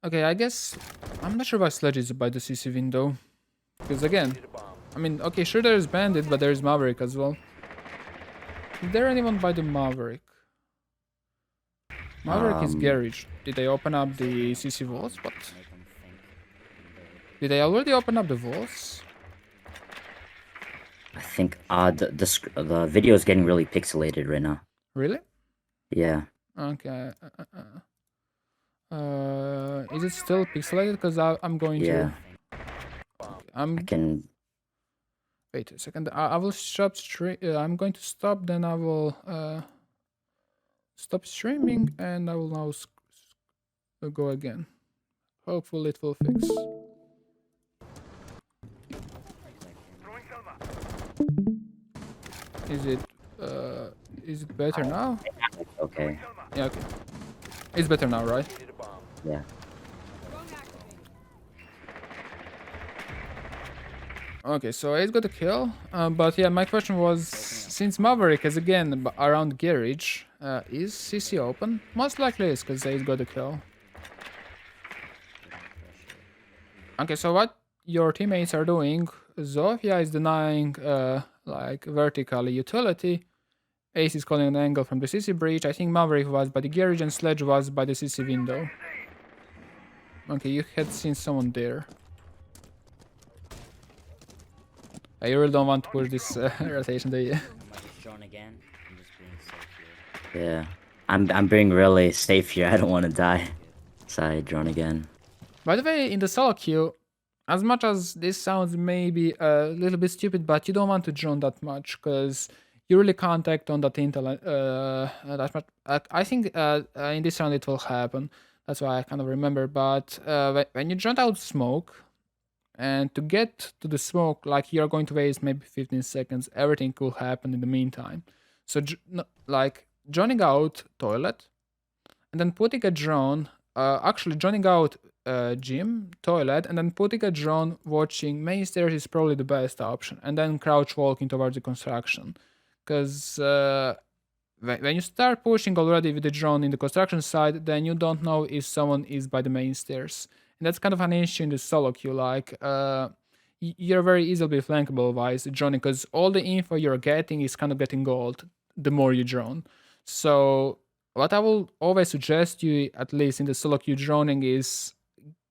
Okay, I guess I'm not sure why Sledge is by the CC window, because again, I mean, okay, sure there is Bandit, but there is Maverick as well. Is there anyone by the Maverick? Maverick is garage. Did they open up the CC walls? What? Make them think. Did they already open up the walls? I think the video is getting really pixelated right now. Really? Yeah. Okay. Is it still pixelated? Because I'm going Yeah. to. I can. Wait a second. I will stop stream. I'm going to stop. Then I will stop streaming, and I will now go again. Hopefully it will fix. Is it better now? Okay. Yeah. Okay. It's better now, right? Yeah. Okay, so Ace got a kill, but yeah, my question was, since Maverick is again around garage, is CC open? Most likely is, because Ace got a kill. Okay, so what your teammates are doing, Zofia is denying vertical utility, Ace is calling an angle from the CC breach, I think Maverick was by the garage and Sledge was by the CC window. Okay, you had seen someone there. I really don't want to push this rotation, do you? Am I just drawn again? I'm just being safe here. Yeah. I'm being really safe here. I don't want to die. So I drone again. By the way, in the solo queue, as much as this sounds maybe a little bit stupid, but you don't want to drone that much because you really can't act on that intel that much. I think in this round it will happen. That's why I kind of remember. But when you drone out smoke, and to get to the smoke, like you're going to waste maybe 15 seconds, everything could happen in the meantime. So, like droning out toilet, and then putting a drone, actually droning out gym, toilet, and then putting a drone watching main stairs is probably the best option. And then crouch walking towards the construction. Because when you start pushing already with the drone in the construction side, then you don't know if someone is by the main stairs. And that's kind of an issue in the solo queue. Like, you're very easily flankable wise droning because all the info you're getting is kind of getting gold the more you drone. So what I will always suggest you, at least in the solo queue droning, is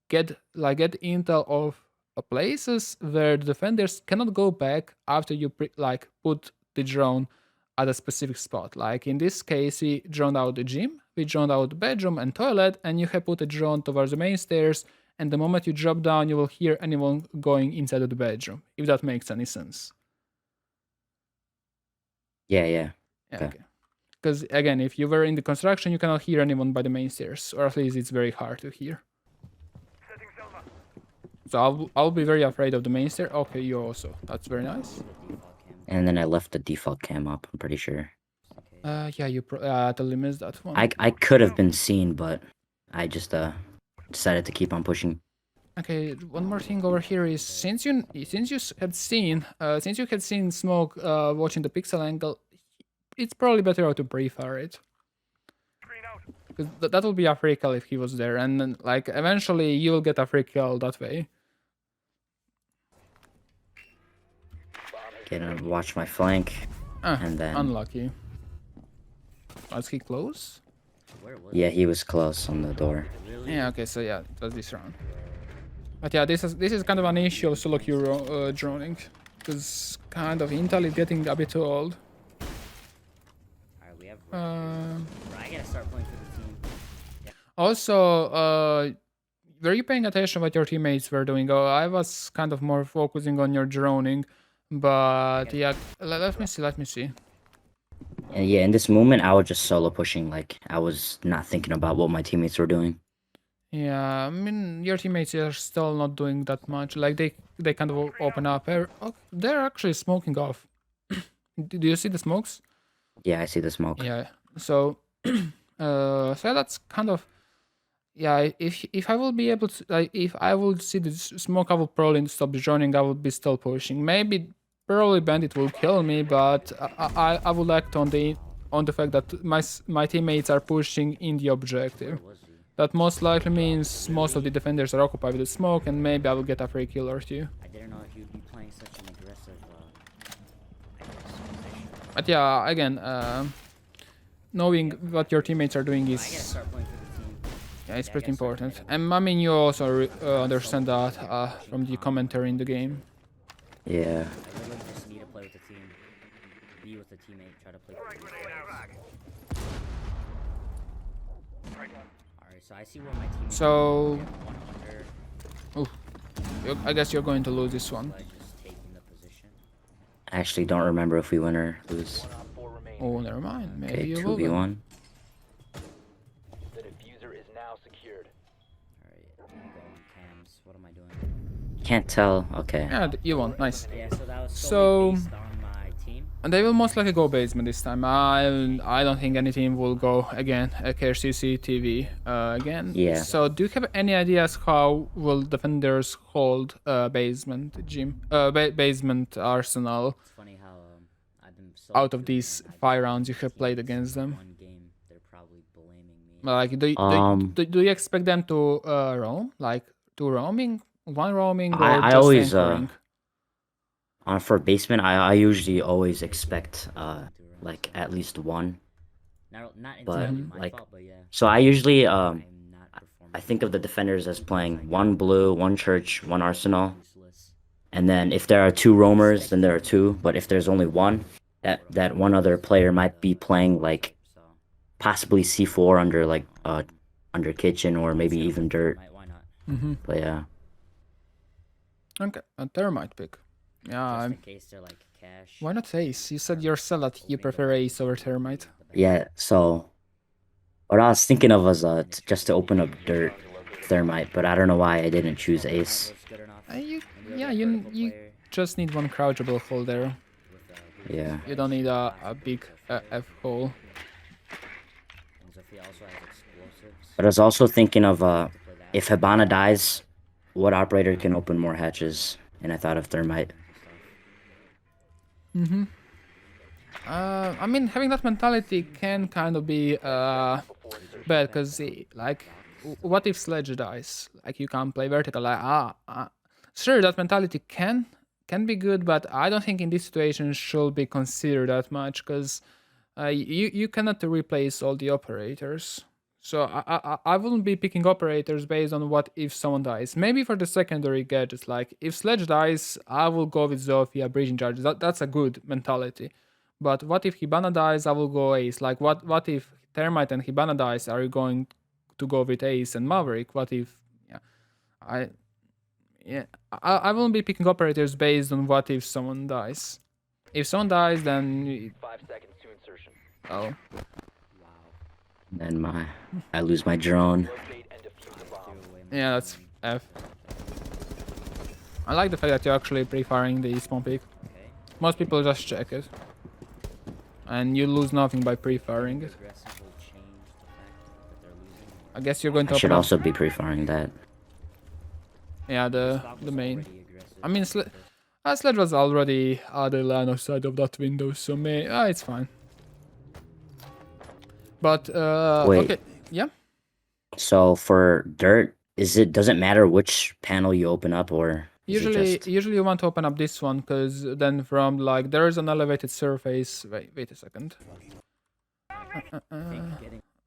get intel of places where the defenders cannot go back after you put the drone at a specific spot. Like in this case, we droned out the gym, we droned out the bedroom and toilet, and you have put a drone towards the main stairs. And the moment you drop down, you will hear anyone going inside of the bedroom. If that makes any sense. Yeah. Yeah, Okay. okay. Because again, if you were in the construction, you cannot hear anyone by the main stairs, or at least it's very hard to hear. So I'll be very afraid of the main stair. Okay, you also. That's very nice. And then I left the default cam up, I'm pretty sure. Yeah, you totally missed that one. I could have been seen, but I just decided to keep on pushing. Okay, one more thing over here is since you had seen Smoke watching the pixel angle, it's probably better to pre-fire it. Because that will be a free kill if he was there, and then like eventually you will get a free kill that way. Gonna watch my flank, and then Unlucky. Was he close? Where was yeah, he was close on the door. it? Really? Yeah. Okay. So yeah, it was this round. But yeah, this is kind of an issue of SOLOQ droning, because kind of intel is getting a bit too old. Alright, we have. Uh, Bro, I gotta start playing for the team. Also, were you paying attention what your teammates were doing? Oh, I was kind of more focusing on your droning, but yeah, let me see. And yeah, in this moment, I was just solo pushing. Like I was not thinking about what my teammates were doing. Yeah, I mean your teammates are still not doing that much. Like they kind of open up. Oh, they're actually smoking off. Do you see the smokes? Yeah, I see the smoke. Yeah. So, so that's kind of, yeah. If I will be able to, like, if I will see the smoke, I will probably stop joining. I will be still pushing. Maybe probably Bandit will kill me, but I will act on the fact that my teammates are pushing in the objective. Where was he? That most likely means most of the defenders are occupied with the smoke, and maybe I will get a free kill or two. I didn't know if you'd be playing such an aggressive position. But yeah, again, knowing what your teammates are doing I gotta is, start playing for the team. yeah, it's pretty important. And I mean, you also understand that from the commentary in the game. Yeah. I literally just need to play with the team. Be with the teammate, try to play with the team. Alright, so I see where my team So, one under. I guess you're going to lose this one. I just taking the position. I actually don't remember if we win or lose. One on 4 remaining. Oh, never mind. Maybe Okay, you will. 2v1. The diffuser is now secured. Alright, I'm gonna go on cams. What am I doing? Can't tell. Okay. Yeah, you won. Nice. Yeah, so that was So- solely based on my team. And they will most likely go basement this time. I don't think any team will go again. KRCC TV again. Yeah. So do you have any ideas how will defenders hold basement gym, basement arsenal It's funny how I've been so out of these 5 rounds you have played against them? One game, they're probably blaming me. Like, do you expect them to roam? Like, 2 roaming? 1 roaming? Or I just always, anchoring? For basement, I usually always expect like at least one. Not but, entirely my like, fault, but yeah. So I usually I'm not performing. I think of the defenders as playing 1 blue, 1 church, 1 arsenal, Useless. and then if there are 2 roamers, then there are 2. But if there's only one, that one other player might be playing like So, possibly C4 under like under kitchen or maybe even dirt. why not? But yeah, Okay, a thermite pick. Yeah, Just in I'm, case they're like cash. why not ace? You said yourself that you prefer ace over thermite. yeah. So what I was thinking of was just to open up dirt thermite, but I don't know why I didn't choose ace. Good enough. Yeah, you just need one crouchable hole there. Yeah. You don't need a big F hole. And Zofia also has explosives. But I was also thinking of if Hibana dies, what operator can open more hatches? And I thought of thermite. I mean, having that mentality can kind of be bad, because like, what if Sledge dies? Like, you can't play vertical. Like, sure, that mentality can be good, but I don't think in this situation should be considered that much, because you cannot replace all the operators. So I wouldn't be picking operators based on what if someone dies. Maybe for the secondary gadgets, like if Sledge dies, I will go with Zofia, breaching charges. That's a good mentality. But what if Hibana dies? I will go Ace. Like what if Thermite and Hibana dies? Are you going to go with Ace and Maverick? What if I I won't be picking operators based on what if someone dies. If someone dies, then 5 seconds to insertion. oh. And I lose my drone. Locate and defuse the bomb. Yeah, that's F. I like the fact that you're actually pre-firing the spawn pick. Most people just check it. And you lose nothing by pre-firing it. Aggressively change the fact that they're losing. I guess you're going to I should open up... also be pre-firing that. Yeah, the main. Pretty aggressive. I mean, Sledge was already other line of sight of that window, so it's fine. But, Wait. okay, yeah. So for dirt, does it matter which panel you open up, or is it just... Usually you want to open up this one, because then from, like, there is an elevated surface. Wait a second.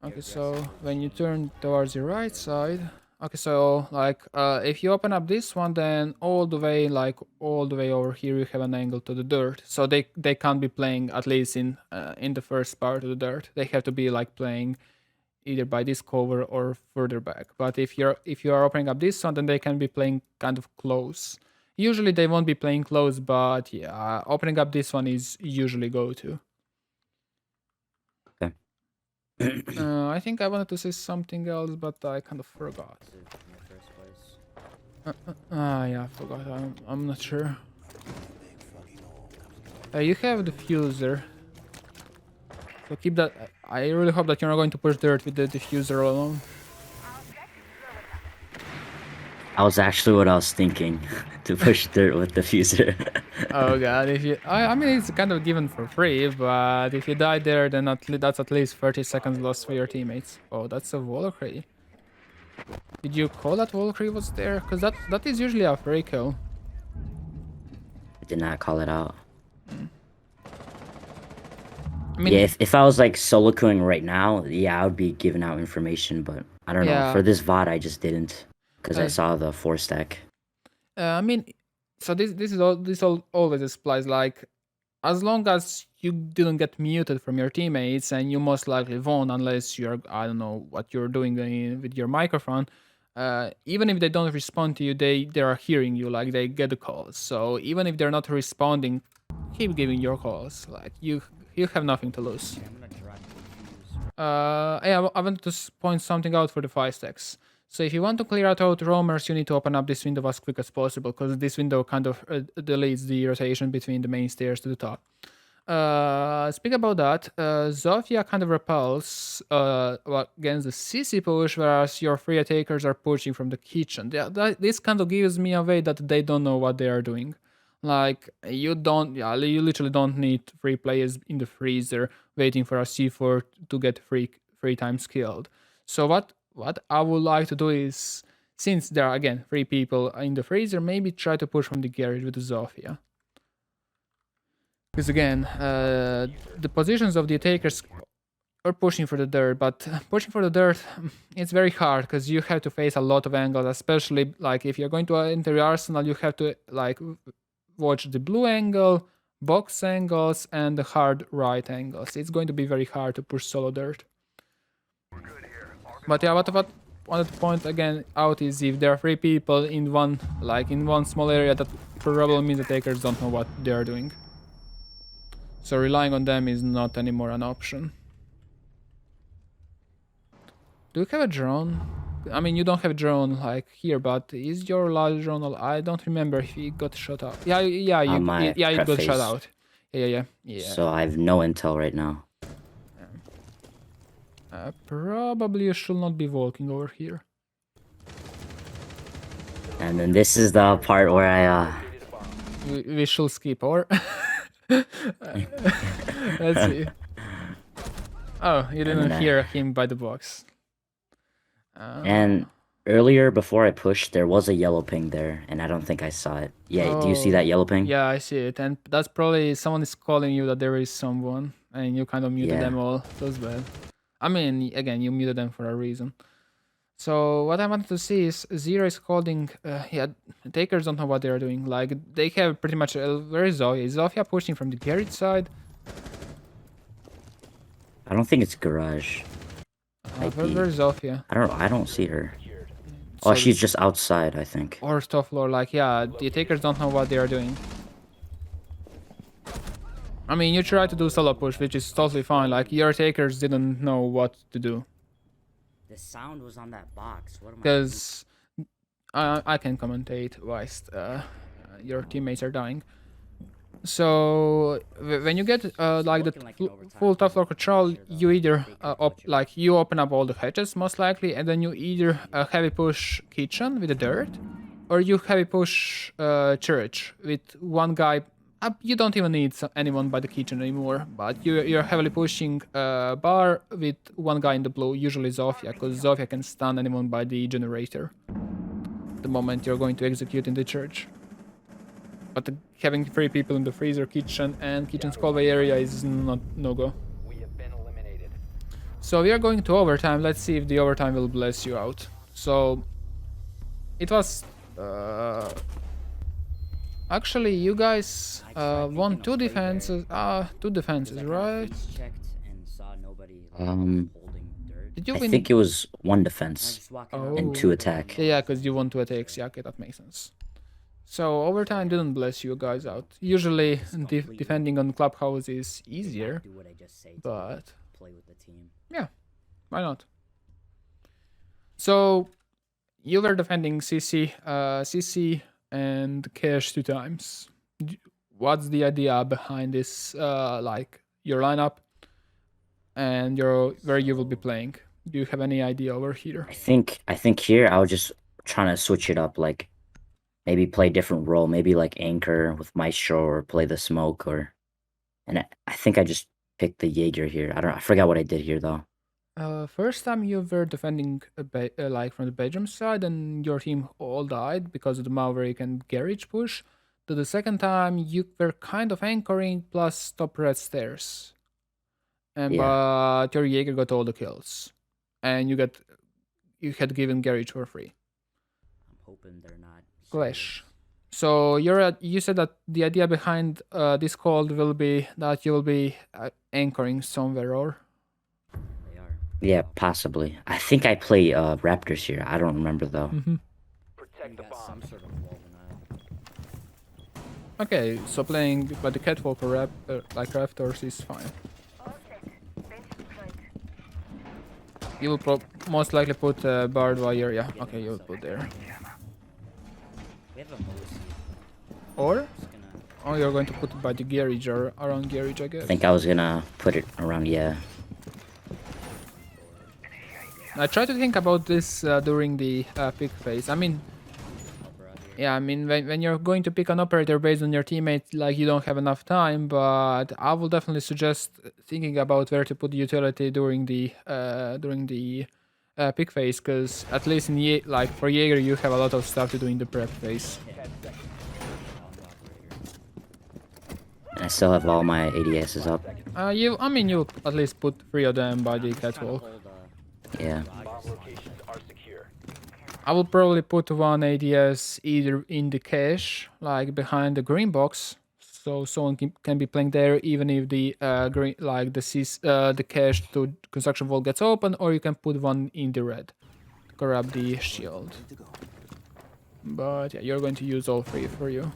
Okay, so when you turn towards the right side, okay, so like if you open up this one, then all the way over here you have an angle to the dirt, so they can't be playing, at least in the first part of the dirt. They have to be like playing either by this cover or further back. But if you are opening up this one, then they can be playing kind of close. Usually they won't be playing close, but yeah, opening up this one is usually go-to. Okay. I think I wanted to say something else, but I kind of forgot. In the first place. Yeah, I forgot. I'm not sure. You have the diffuser. So keep that. I really hope that you're not going to push dirt with the diffuser alone. That was actually what I was thinking, to push dirt with the fuser. Oh god, if you... I mean, it's kind of given for free, but if you die there, then that's at least 30 seconds lost for your teammates. Oh, that's a Valkyrie. Did you call that Valkyrie was there? Because that is usually a free kill. I did not call it out. I mean, Yeah, if I was like solo queuing right now, yeah, I would be giving out information, but I don't know. Yeah. For this VOD, I just didn't, because I Uh, saw the 4-stack. I mean, so this always applies. Like, as long as you didn't get muted from your teammates, and you most likely won't unless you're, I don't know what you're doing with your microphone. Even if they don't respond to you, they are hearing you. Like, they get the calls. So even if they're not responding, keep giving your calls. Like, you have nothing to lose. I'm gonna drive the fuse. Yeah, I wanted to point something out for the 5 stacks. So if you want to clear out roamers, you need to open up this window as quick as possible, because this window kind of deletes the rotation between the main stairs to the top. Speak about that, Zofia kind of repels against the CC push, whereas your free attackers are pushing from the kitchen. This kind of gives me away that they don't know what they are doing. Like, you literally don't need 3 players in the freezer waiting for a C4 to get 3 times killed. So what I would like to do is, since there are again 3 people in the freezer, maybe try to push from the garage with the Zofia. Because again, the positions of the attackers are pushing for the dirt, but pushing for the dirt, it's very hard because you have to face a lot of angles, especially like if you're going to enter the arsenal, you have to like watch the blue angle, box angles, and the hard right angles. It's going to be very hard to push solo dirt. But yeah, wanted to point again out is if there are 3 people in one small area, that probably means the takers don't know what they are doing. So relying on them is not anymore an option. Do you have a drone? I mean, you don't have a drone like here, but is your large drone? I don't remember if he got shot out. Yeah, My it got prep shot phase. out. Yeah. So I have no intel right now. Probably you should not be walking over here. And then this is the part where I We should skip, or let's see. Oh, you didn't then, hear him by the box. and earlier before I pushed, there was a yellow ping there, and I don't think I saw it. Yeah, do you see that yellow ping? Yeah, I see it, and that's probably someone is calling you that there is someone, and you kind of muted Yeah. them all. That's bad. I mean, again, you muted them for a reason. So what I wanted to see is Zero is holding. Yeah, takers don't know what they are doing. Like they have pretty much. Where is Zofia? Is Zofia pushing from the garage side? I don't think it's garage. Might be. Where's Zofia? I don't see her. Oh, she's just outside, I think. Or top floor. Like yeah, the takers don't know what they are doing. I mean, you try to do solo push, which is totally fine. Like your takers didn't know what to do. The sound was on that box. What am I? Because I can commentate whilst your teammates are dying. So when you get like the full top floor control, you either you open up all the hatches most likely, and then you either heavy push kitchen with the dirt, or you heavy push church with one guy. You don't even need anyone by the kitchen anymore, but you're heavily pushing bar with one guy in the blue, usually Zofia, because Zofia can stun anyone by the generator the moment you're going to execute in the church. But having 3 people in the freezer, kitchen, and kitchen's hallway area is no go. We have been eliminated. So we are going to overtime. Let's see if the overtime will bless you out. So it was actually you guys won 2 defenses. 2 defenses, right? Checked and saw nobody Um, holding dirt. Did you I win? think it was 1 I defense just walking Oh. and 2 attack. Yeah, because you won 2 attacks. Yeah, okay, that makes sense. So overtime didn't bless you guys out. Usually defending on clubhouse is easier, do what I just say to but play with the team. yeah, why not? So you were defending CC and Cash 2 times. What's the idea behind this? Like your lineup and where you will be playing? Do you have any idea over here? I think here I was just trying to switch it up, like maybe play different role, maybe like anchor with Maestro or play the smoke and I think I just picked the Jaeger here. I forgot what I did here though. First time you were defending like from the bedroom side, and your team all died because of the Maverick and garage push. To the second time you were kind of anchoring plus top red stairs, and Yeah. but your Jaeger got all the kills, and you had given garage for free. I'm hoping they're not. Clash. So you said that the idea behind this call will be that you will be anchoring somewhere, or They are. Yeah, possibly. I think I play Raptors here. I don't remember though. Protect You the got bomb. some sort of wall denial. okay. So playing by the catwalk or like Raptors is fine. You will most likely put barbed wire. Yeah. Okay, you will put there. We have a Mosi. Or Just gonna. oh, you're going to put it by the garage or around garage, I guess. I think I was gonna put it around, yeah. I try to think about this during the pick phase. I mean, Helper out here. yeah, I mean when you're going to pick an operator based on your teammates, like you don't have enough time. But I will definitely suggest thinking about where to put the utility during the pick phase, because at least in like for Jaeger you have a lot of stuff to do in the prep phase. And I still have all my ADSs up. You at least put 3 of them by the catwalk. Hold, Yeah. Bomb locations are secure. I will probably put 1 ADS either in the cache, like behind the green box, so someone can be playing there even if the green, like the cache to construction wall gets open, or you can put 1 in the red. grab the shield. But yeah, you're going to use all three for you.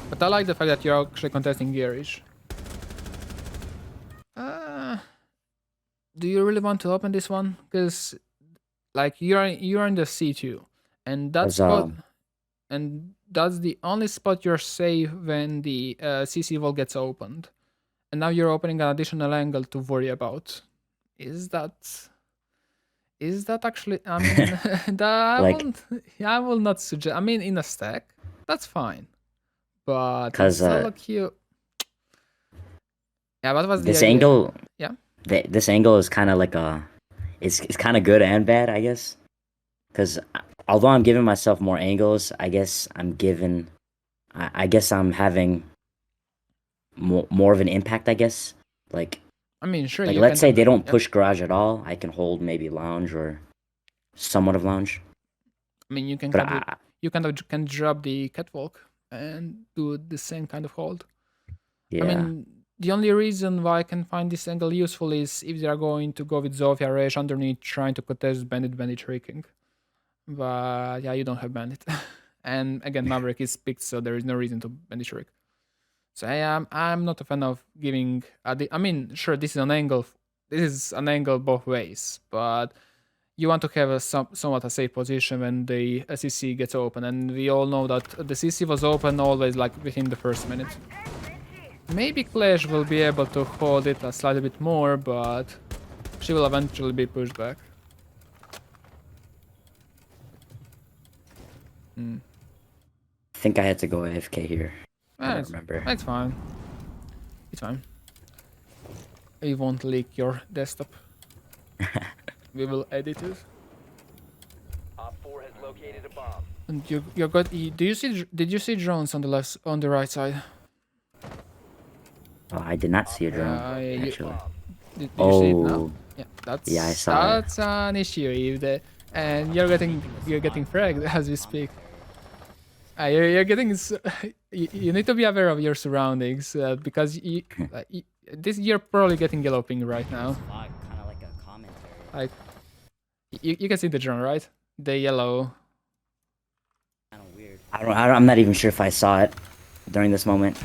But I like the fact that you're actually contesting Garish. Do you really want to open this one? Because like you're in the C2, and that 'Cause, spot, and that's the only spot you're safe when the CC wall gets opened. And now you're opening an additional angle to worry about. Is that actually? I mean, I will not suggest. I mean, in a stack, that's fine. But 'Cause, SOLOQ. Yeah, what was the this idea? angle, Yeah. this angle is kind of like it's kind of good and bad, I guess. Because although I'm giving myself more angles, I guess I guess I'm having more of an impact, I guess. Like I mean, sure. like you let's can say they don't yeah. push garage at all, I can hold maybe lounge or somewhat of lounge. I mean, you can But can drop the catwalk and do the same kind of hold. yeah, I mean, the only reason why I can find this angle useful is if they are going to go with Zofia Rage underneath trying to contest Bandit tricking. But yeah, you don't have Bandit. And again, Maverick is picked, so there is no reason to Bandit trick. So I'm not a fan of giving. I mean, sure, this is an angle. This is an angle both ways, but you want to have a somewhat a safe position when the CC gets open, and we all know that the CC was open always like within the first minute. Maybe Clash will be able to hold it a slightly bit more, but she will eventually be pushed back. I think I had to go AFK here. I don't remember. It's fine. It's fine. We won't leak your desktop. We will edit it. Op 4 has located a bomb. And you got. Did you see drones on the left, on the right side? Oh, I did not see a drone actually. Did you see it now? Oh, Yeah, I saw it. that's an issue. And you're getting fragged as we speak. You're getting. You need to be aware of your surroundings because you're probably getting yellow ping right now. Kind of like a commentary. Like you can see the drone, right? The yellow. Kind of weird. I'm not even sure if I saw it during this moment.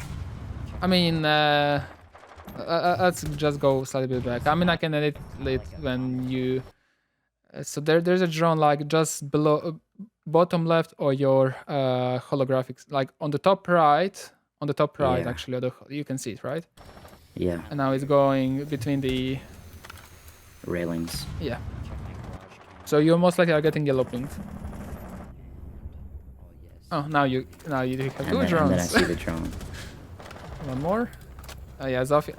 I mean, let's just go slightly bit back. I mean, I can edit it when you. So there's a drone like just below, bottom left, or your holographics, like on the top right. On the top right, Yeah. actually, you can see it, right? Yeah, And now it's going between the. railings. Yeah. Check my garage cam. So you most likely are getting yellow pinged. Oh yes. Oh, now you have two And then I drones. see the drone. One more. Oh yeah, Zofia.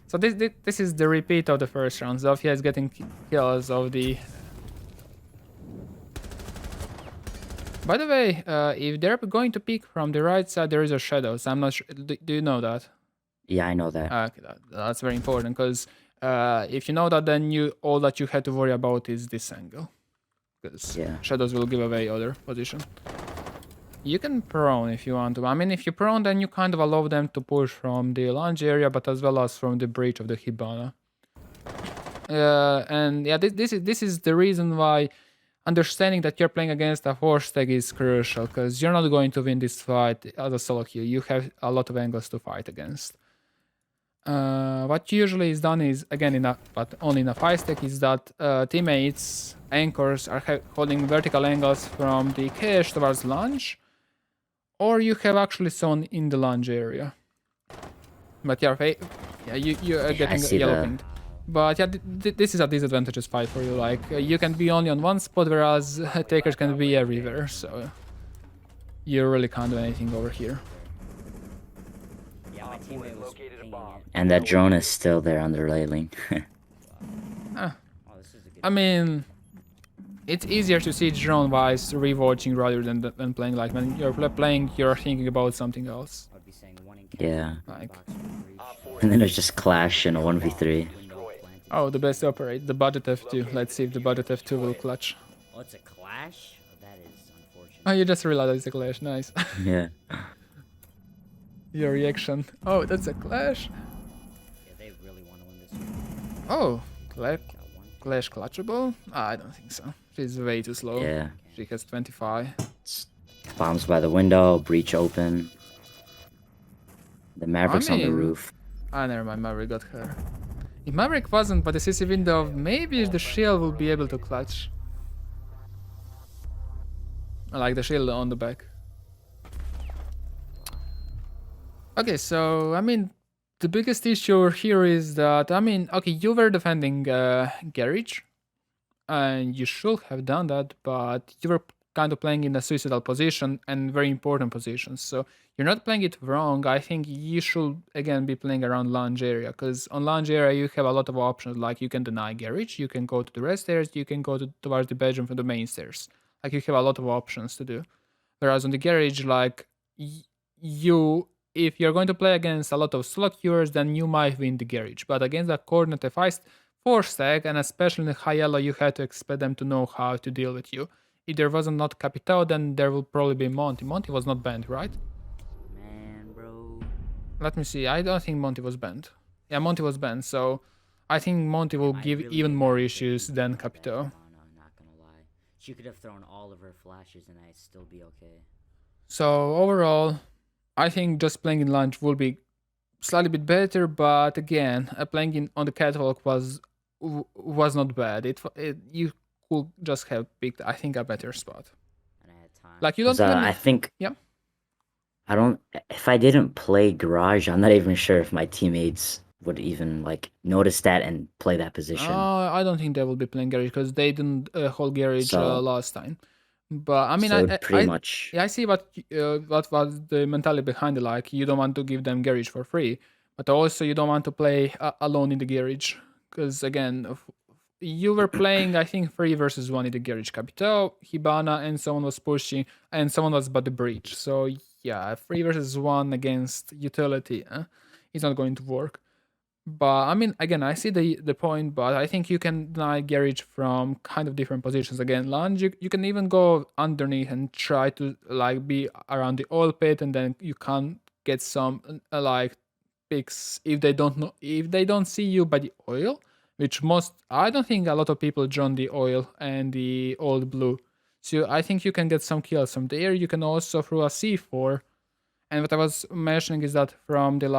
So this is the repeat of the first round. Zofia is getting kills of the. By the way, if they're going to peek from the right side, there is a shadow. So I'm not sure. Do you know that? Yeah, I know that. Okay, that's very important because if you know that, then all that you had to worry about is this angle, because Yeah. shadows will give away other position. You can prone if you want to. I mean, if you prone, then you kind of allow them to push from the lounge area, but as well as from the breach of the Hibana. And yeah, this is the reason why understanding that you're playing against a 4-stack is crucial, because you're not going to win this fight as a solo queue. You have a lot of angles to fight against. What usually is done is, again, but only in a 5-stack, is that teammates, anchors, are holding vertical angles from the cache towards launch, or you have actually someone in the launch area. But you are getting see yellow the- pinged. But yeah, this is a disadvantageous fight for you. Like you can be only on one spot, whereas takers can be everywhere. So you really can't do anything over here. Yeah, my Op 4 has teammate was located a pinging bomb. it. And that drone is still there on the railing. Oh, this is a good. I mean, it's easier to see drone-wise rewatching rather than playing. Like when you're playing, you're thinking about something else. I'd be saying one in Yeah. Like, box for breach. Op 4 And then it's just clash in a 1v3. Window planted. oh, the best operate, the budget F2. Let's see if the budget F2 will clutch. Oh, it's a clash. Oh, that is unfortunate. Oh, you just realized it's a clash. Nice. Yeah. Your reaction. Oh, that's a clash. Yeah, they really want to win this. Oh, clash. Got one. Clash clutchable? I don't think so. She's way too slow. Yeah. She has 25. Bombs by the window, breach open. The Maverick's on the mean- roof. Ah, never mind. Maverick got her. If Maverick wasn't by the CC window, maybe the shield will be able to clutch. I like the shield on the back. Okay, so I mean, the biggest issue here is that okay, you were defending Garage, and you should have done that, but you were kind of playing in a suicidal position and very important positions. So you're not playing it wrong. I think you should again be playing around lounge area, because on lounge area you have a lot of options. Like you can deny Garage, you can go to the rest stairs, you can go towards the bedroom from the main stairs. Like you have a lot of options to do. Whereas on the Garage, like you, if you're going to play against a lot of SOLOQers, then you might win the Garage. But against the coordinate F5 4 stack, and especially in the high yellow, you had to expect them to know how to deal with you. If there wasn't not Capitao, then there will probably be Monty. Monty was not banned, right? Man, bro. Let me see. I don't think Monty was banned. Yeah, Monty was banned, so I think Monty will I give really even more admire issues Vicky than for that. Capitao. No, not gonna lie. She could have thrown all of her flashes and I'd still be okay. So overall, I think just playing in lunch will be slightly bit better, but again, playing on the catwalk was not bad. You could just have picked, I think, a better spot. And I had time. Like you don't 'Cause, even. I think Yeah. I don't. If I didn't play Garage, I'm not even sure if my teammates would even like notice that and play that position. I don't think they will be playing Garage because they didn't hold Garage So- last time. But I mean, so I pretty much. yeah, I see what was the mentality behind it. Like you don't want to give them Garage for free, but also you don't want to play alone in the Garage because again, you were playing I think 3 versus 1 in the Garage. Capitao, Hibana, and someone was pushing, and someone was by the breach. So yeah, 3 versus 1 against utility, it's not going to work. But I mean, again, I see the point, but I think you can deny Garage from kind of different positions. Again, lunge, you can even go underneath and try to like be around the oil pit, and then you can get some like picks if they don't see you by the oil, which I don't think a lot of people join the oil and the old blue. So I think you can get some kills from there. You can also throw a C4. And what I was mentioning is that from the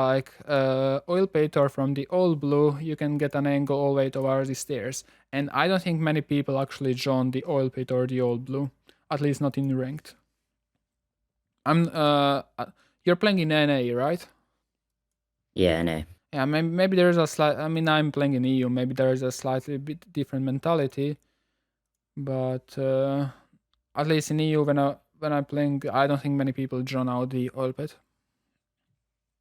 oil pit or from the old blue, you can get an angle all the way towards the stairs. And I don't think many people actually join the oil pit or the old blue, at least not in ranked. You're playing in NA, right? Yeah, no. Yeah, maybe there's a slight. I mean, I'm playing in EU. Maybe there is a slightly bit different mentality, but at least in EU, when I'm playing, I don't think many people join out the oil pit.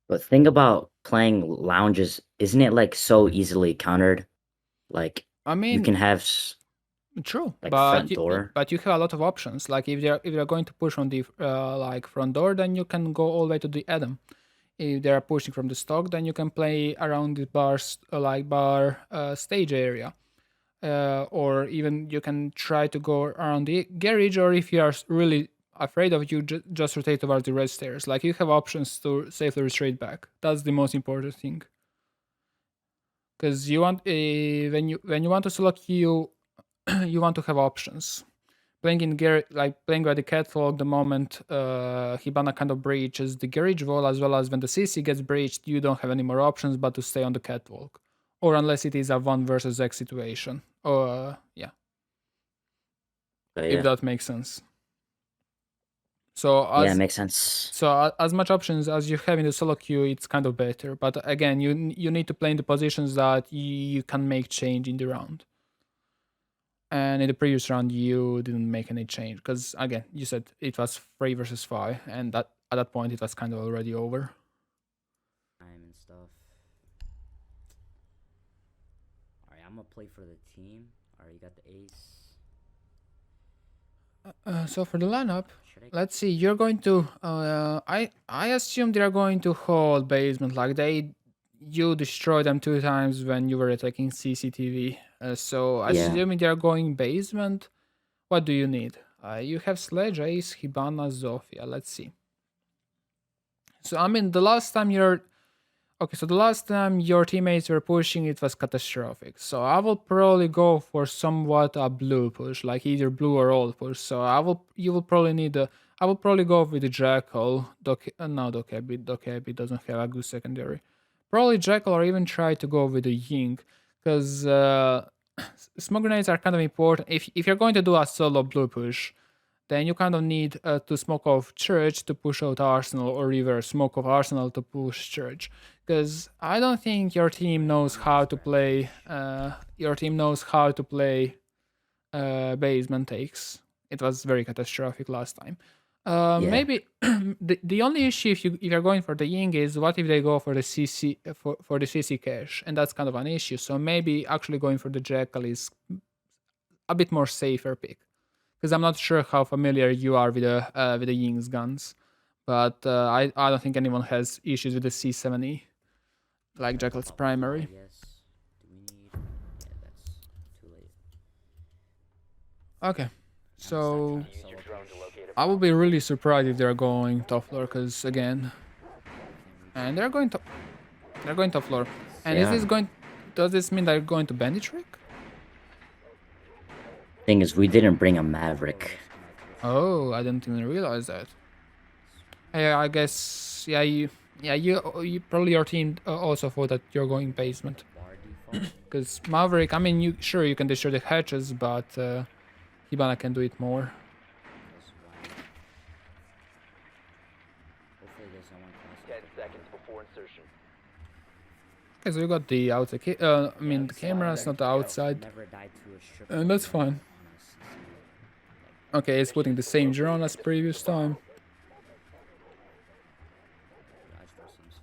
But think about playing lounges. Isn't it like so easily countered? Like I mean, you can have. True, like, but front door. but you have a lot of options. Like if they're going to push from the front door, then you can go all the way to the Adam. If they are pushing from the stock, then you can play around the bar stage area, or even you can try to go around the garage. Or if you are really afraid of you, just rotate towards the red stairs. Like you have options to safely retreat back. That's the most important thing. Because you want when you want to select you want to have options. Playing in playing by the catwalk, the moment Hibana kind of breaches the garage wall, as well as when the CC gets breached, you don't have any more options but to stay on the catwalk, or unless it is a 1 versus X situation. Yeah, if that makes sense. So Yeah, it makes sense. So as much options as you have in the solo queue, it's kind of better. But again, you need to play in the positions that you can make change in the round. And in the previous round, you didn't make any change because again, you said it was 3 versus 5, and that at that point it was kind of already over. Time and stuff. All right, I'm gonna play for the team. All right, you got the ace. So for the lineup, Should I? let's see. You're going to. I assume they are going to hold basement. Like you destroyed them 2 times when you were attacking CCTV. So Yeah. assuming they are going basement, what do you need? You have Sledge, Ace, Hibana, Zofia. Let's see. So I mean, the last time Okay, so the last time your teammates were pushing, it was catastrophic. So I will probably go for somewhat a blue push, like either blue or old push. So you will probably need a. I will probably go with the Jackal. No, Dokkaebi doesn't have a good secondary. Probably Jackal, or even try to go with the Ying, because smoke grenades are kind of important. If you're going to do a solo blue push, then you kind of need to smoke off church to push out arsenal, or reverse smoke off arsenal to push church, because I don't think your team knows how to play basement takes. It was very catastrophic last time. Yeah. Maybe the only issue if you're going for the Ying is what if they go for the CC for the CC cache, and that's kind of an issue. So maybe actually going for the Jackal is a bit more safer pick, because I'm not sure how familiar you are with the Ying's guns, but I don't think anyone has issues with the C7E, like Jackal's primary. Yes. Do we need? Yeah, that's too late. Okay, so Use your drone to locate I will be really surprised if they're going top floor, because again, and they're going top floor, and is Yeah. this going? Does this mean they're going to bandit trick? Thing is, we didn't bring a Maverick. Oh, I didn't even realize that. Yeah, I guess. You probably your team also thought that you're going basement. Bar default. Because Maverick, I mean, you can destroy the hatches, but Hibana can do it more. That's why. Hopefully there's no one close. 10 seconds before insertion. Okay, so you got the outside. I mean, the camera's not the outside, Never died to a strip and that's fine. on a CC. Okay, it's putting the same drone as previous time. Garage door seems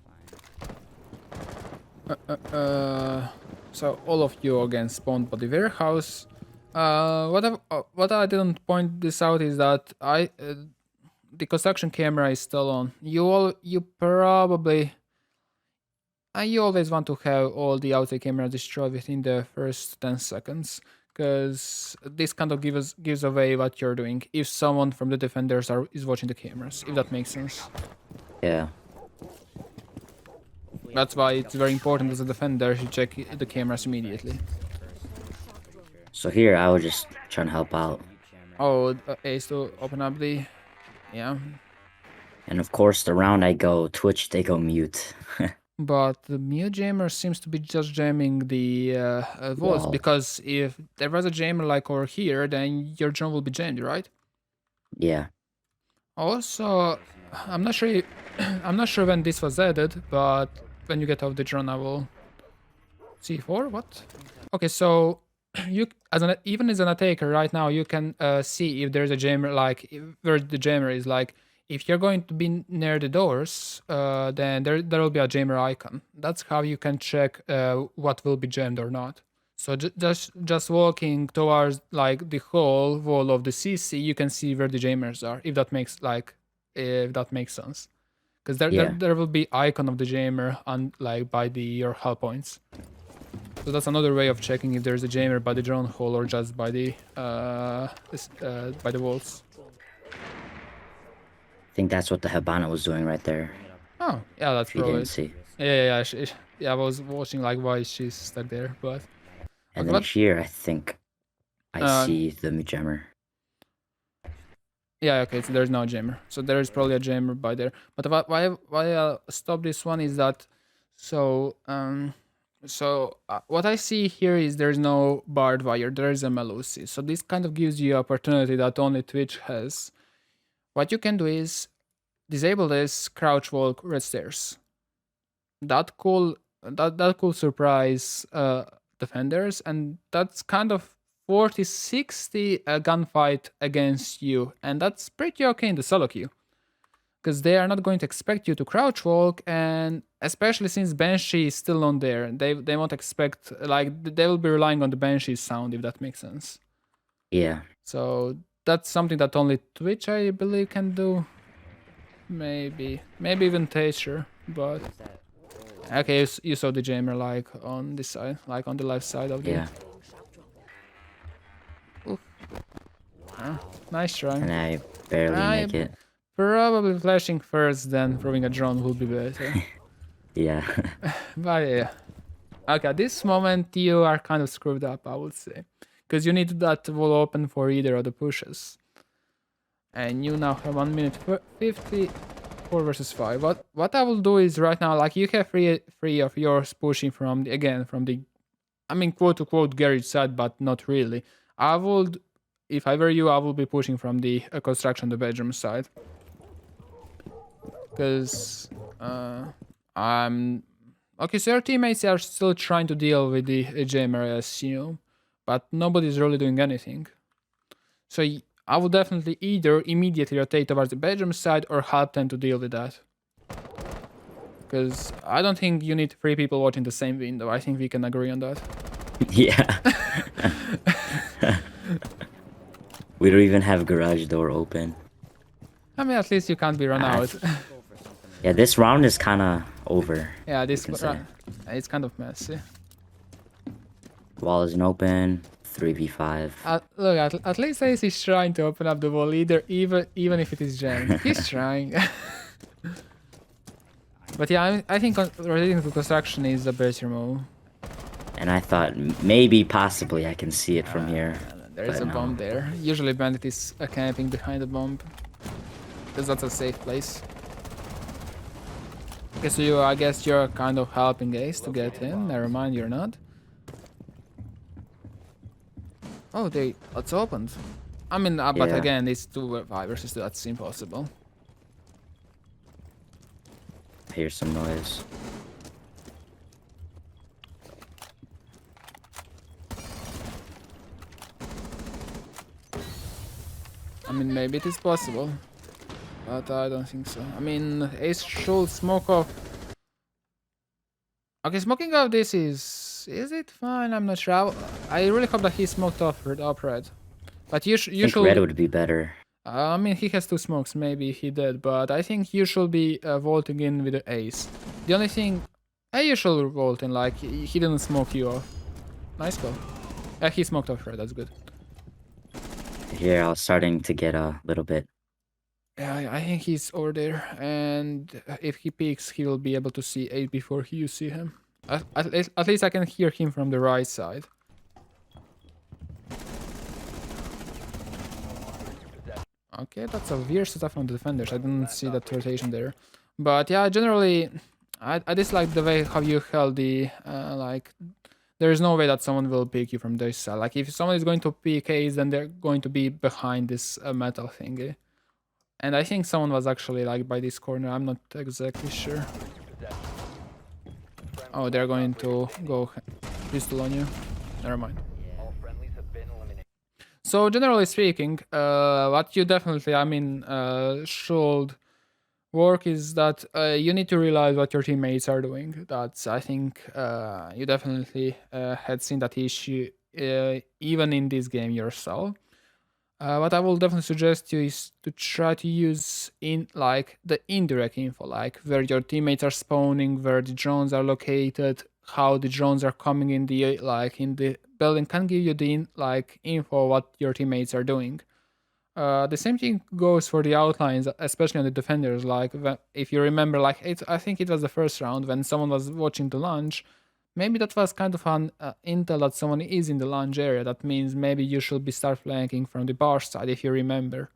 fine. So all of you again spawned by the warehouse. What I didn't point this out is that the construction camera is still on. You probably. You always want to have all the outside camera destroyed within the first 10 seconds, because this kind of gives away what you're doing if someone from the defenders is watching the cameras, if that makes sense. Yeah. That's why it's very important as a defender to check the cameras immediately. So here, I was just trying to help out. Oh, Ace to open up the... Yeah. And of course, the round I go Twitch, they go mute. But the mute jammer seems to be just jamming the walls, Wall. because if there was a jammer like over here, then your drone will be jammed, right? Yeah. Also, I'm not sure. I'm not sure when this was added, but when you get off the drone, I will. C4? What? Okay, so you even as an attacker right now, you can see if there's a jammer, like where the jammer is. Like if you're going to be near the doors, then there will be a jammer icon. That's how you can check what will be jammed or not. So just walking towards like the whole wall of the CC, you can see where the jammers are. If that makes sense, because there will be icon of the jammer on like by your hull points. So that's another way of checking if there's a jammer by the drone hole or just by the walls. I think that's what the Habana was doing right there. Oh yeah, that's If you probably. didn't see. Yeah. I was watching like why she's stuck there, but. And Okay, then what- here, I think I Uh, see the jammer. Yeah, okay, so there's no jammer. So there's probably a jammer by there. But why I stopped this one is that what I see here is there's no barbed wire, there is a Melusi. So this kind of gives you opportunity that only Twitch has. What you can do is disable this crouch walk red stairs. That could surprise defenders, and that's kind of 40-60 a gunfight against you, and that's pretty okay in the solo queue, because they are not going to expect you to crouch walk, and especially since Banshee is still on there, they won't expect, like, they will be relying on the Banshee's sound, if that makes sense. Yeah. So that's something that only Twitch, I believe, can do. Maybe even Taser, but okay, you saw the jammer like on this side, like on the left side of the. Yeah. Nice try. And I barely make it. Probably flashing first, then throwing a drone will be better. Yeah. But yeah. Okay, at this moment you are kind of screwed up, I would say. Because you need that wall open for either of the pushes. And you now have 1 minute 50, 4 versus 5. What I will do is right now, like you have three of yours pushing from the, again from the, I mean, quote unquote garage side, but not really. I would, if I were you, I would be pushing from the construction, the bedroom side. Because I'm okay. So your teammates are still trying to deal with the jammer, I assume, but nobody's really doing anything. So I would definitely either immediately rotate towards the bedroom side or help them to deal with that. Because I don't think you need 3 people watching the same window. I think we can agree on that. Yeah. We don't even have garage door open. I mean, at least you can't be run Ah, out. Yeah, this round is kind of over. Yeah, this can say. it's kind of messy. Wall isn't open. 3v5. Look, at least Ace is trying to open up the wall, even if it is jammed. He's trying. But yeah, I think rotating to construction is the better move. And I thought maybe, possibly, I can see it from here. There is but a no. bomb there. Usually Bandit is camping behind the bomb. Because that's a safe place. Okay, so I guess you're kind of helping Ace to get in. Never mind, you're not. Oh, it's opened. I mean, but Yeah. again, it's 2v5 versus 2. That's impossible. I hear some noise. I mean, maybe it is possible. But I don't think so. I mean, Ace should smoke off. Okay, smoking off this is it fine? I'm not sure. I really hope that he smoked off red. But you I think should. red would be better. I mean, he has 2 smokes. Maybe he did, but I think you should be vaulting in with the Ace. The only thing, you should vault in. Like he didn't smoke you off. Nice call. He smoked off red. That's good. Here, I was starting to get a little bit. Yeah, I think he's over there, and if he peeks, he will be able to see 8 before you see him. At least I can hear him from the right side. Okay, that's a weird setup from the defenders. I didn't see that rotation there. But yeah, generally, I dislike the way how you held the, like, there is no way that someone will pick you from this side. Like, if someone is going to pick Ace, then they're going to be behind this metal thingy. And I think someone was actually, like, by this corner. I'm not exactly sure. Oh, they're going to go pistol on you. Never mind. All friendlies have been eliminated. So generally speaking, what you definitely, I mean, should work is that you need to realize what your teammates are doing. That's, I think, you definitely had seen that issue even in this game yourself. What I will definitely suggest you is to try to use like the indirect info, like where your teammates are spawning, where the drones are located, how the drones are coming in the building can give you the info what your teammates are doing. The same thing goes for the outlines, especially on the defenders. Like if you remember, I think it was the first round when someone was watching the launch. Maybe that was kind of an intel that someone is in the lounge area. That means maybe you should be start flanking from the bar side, if you remember.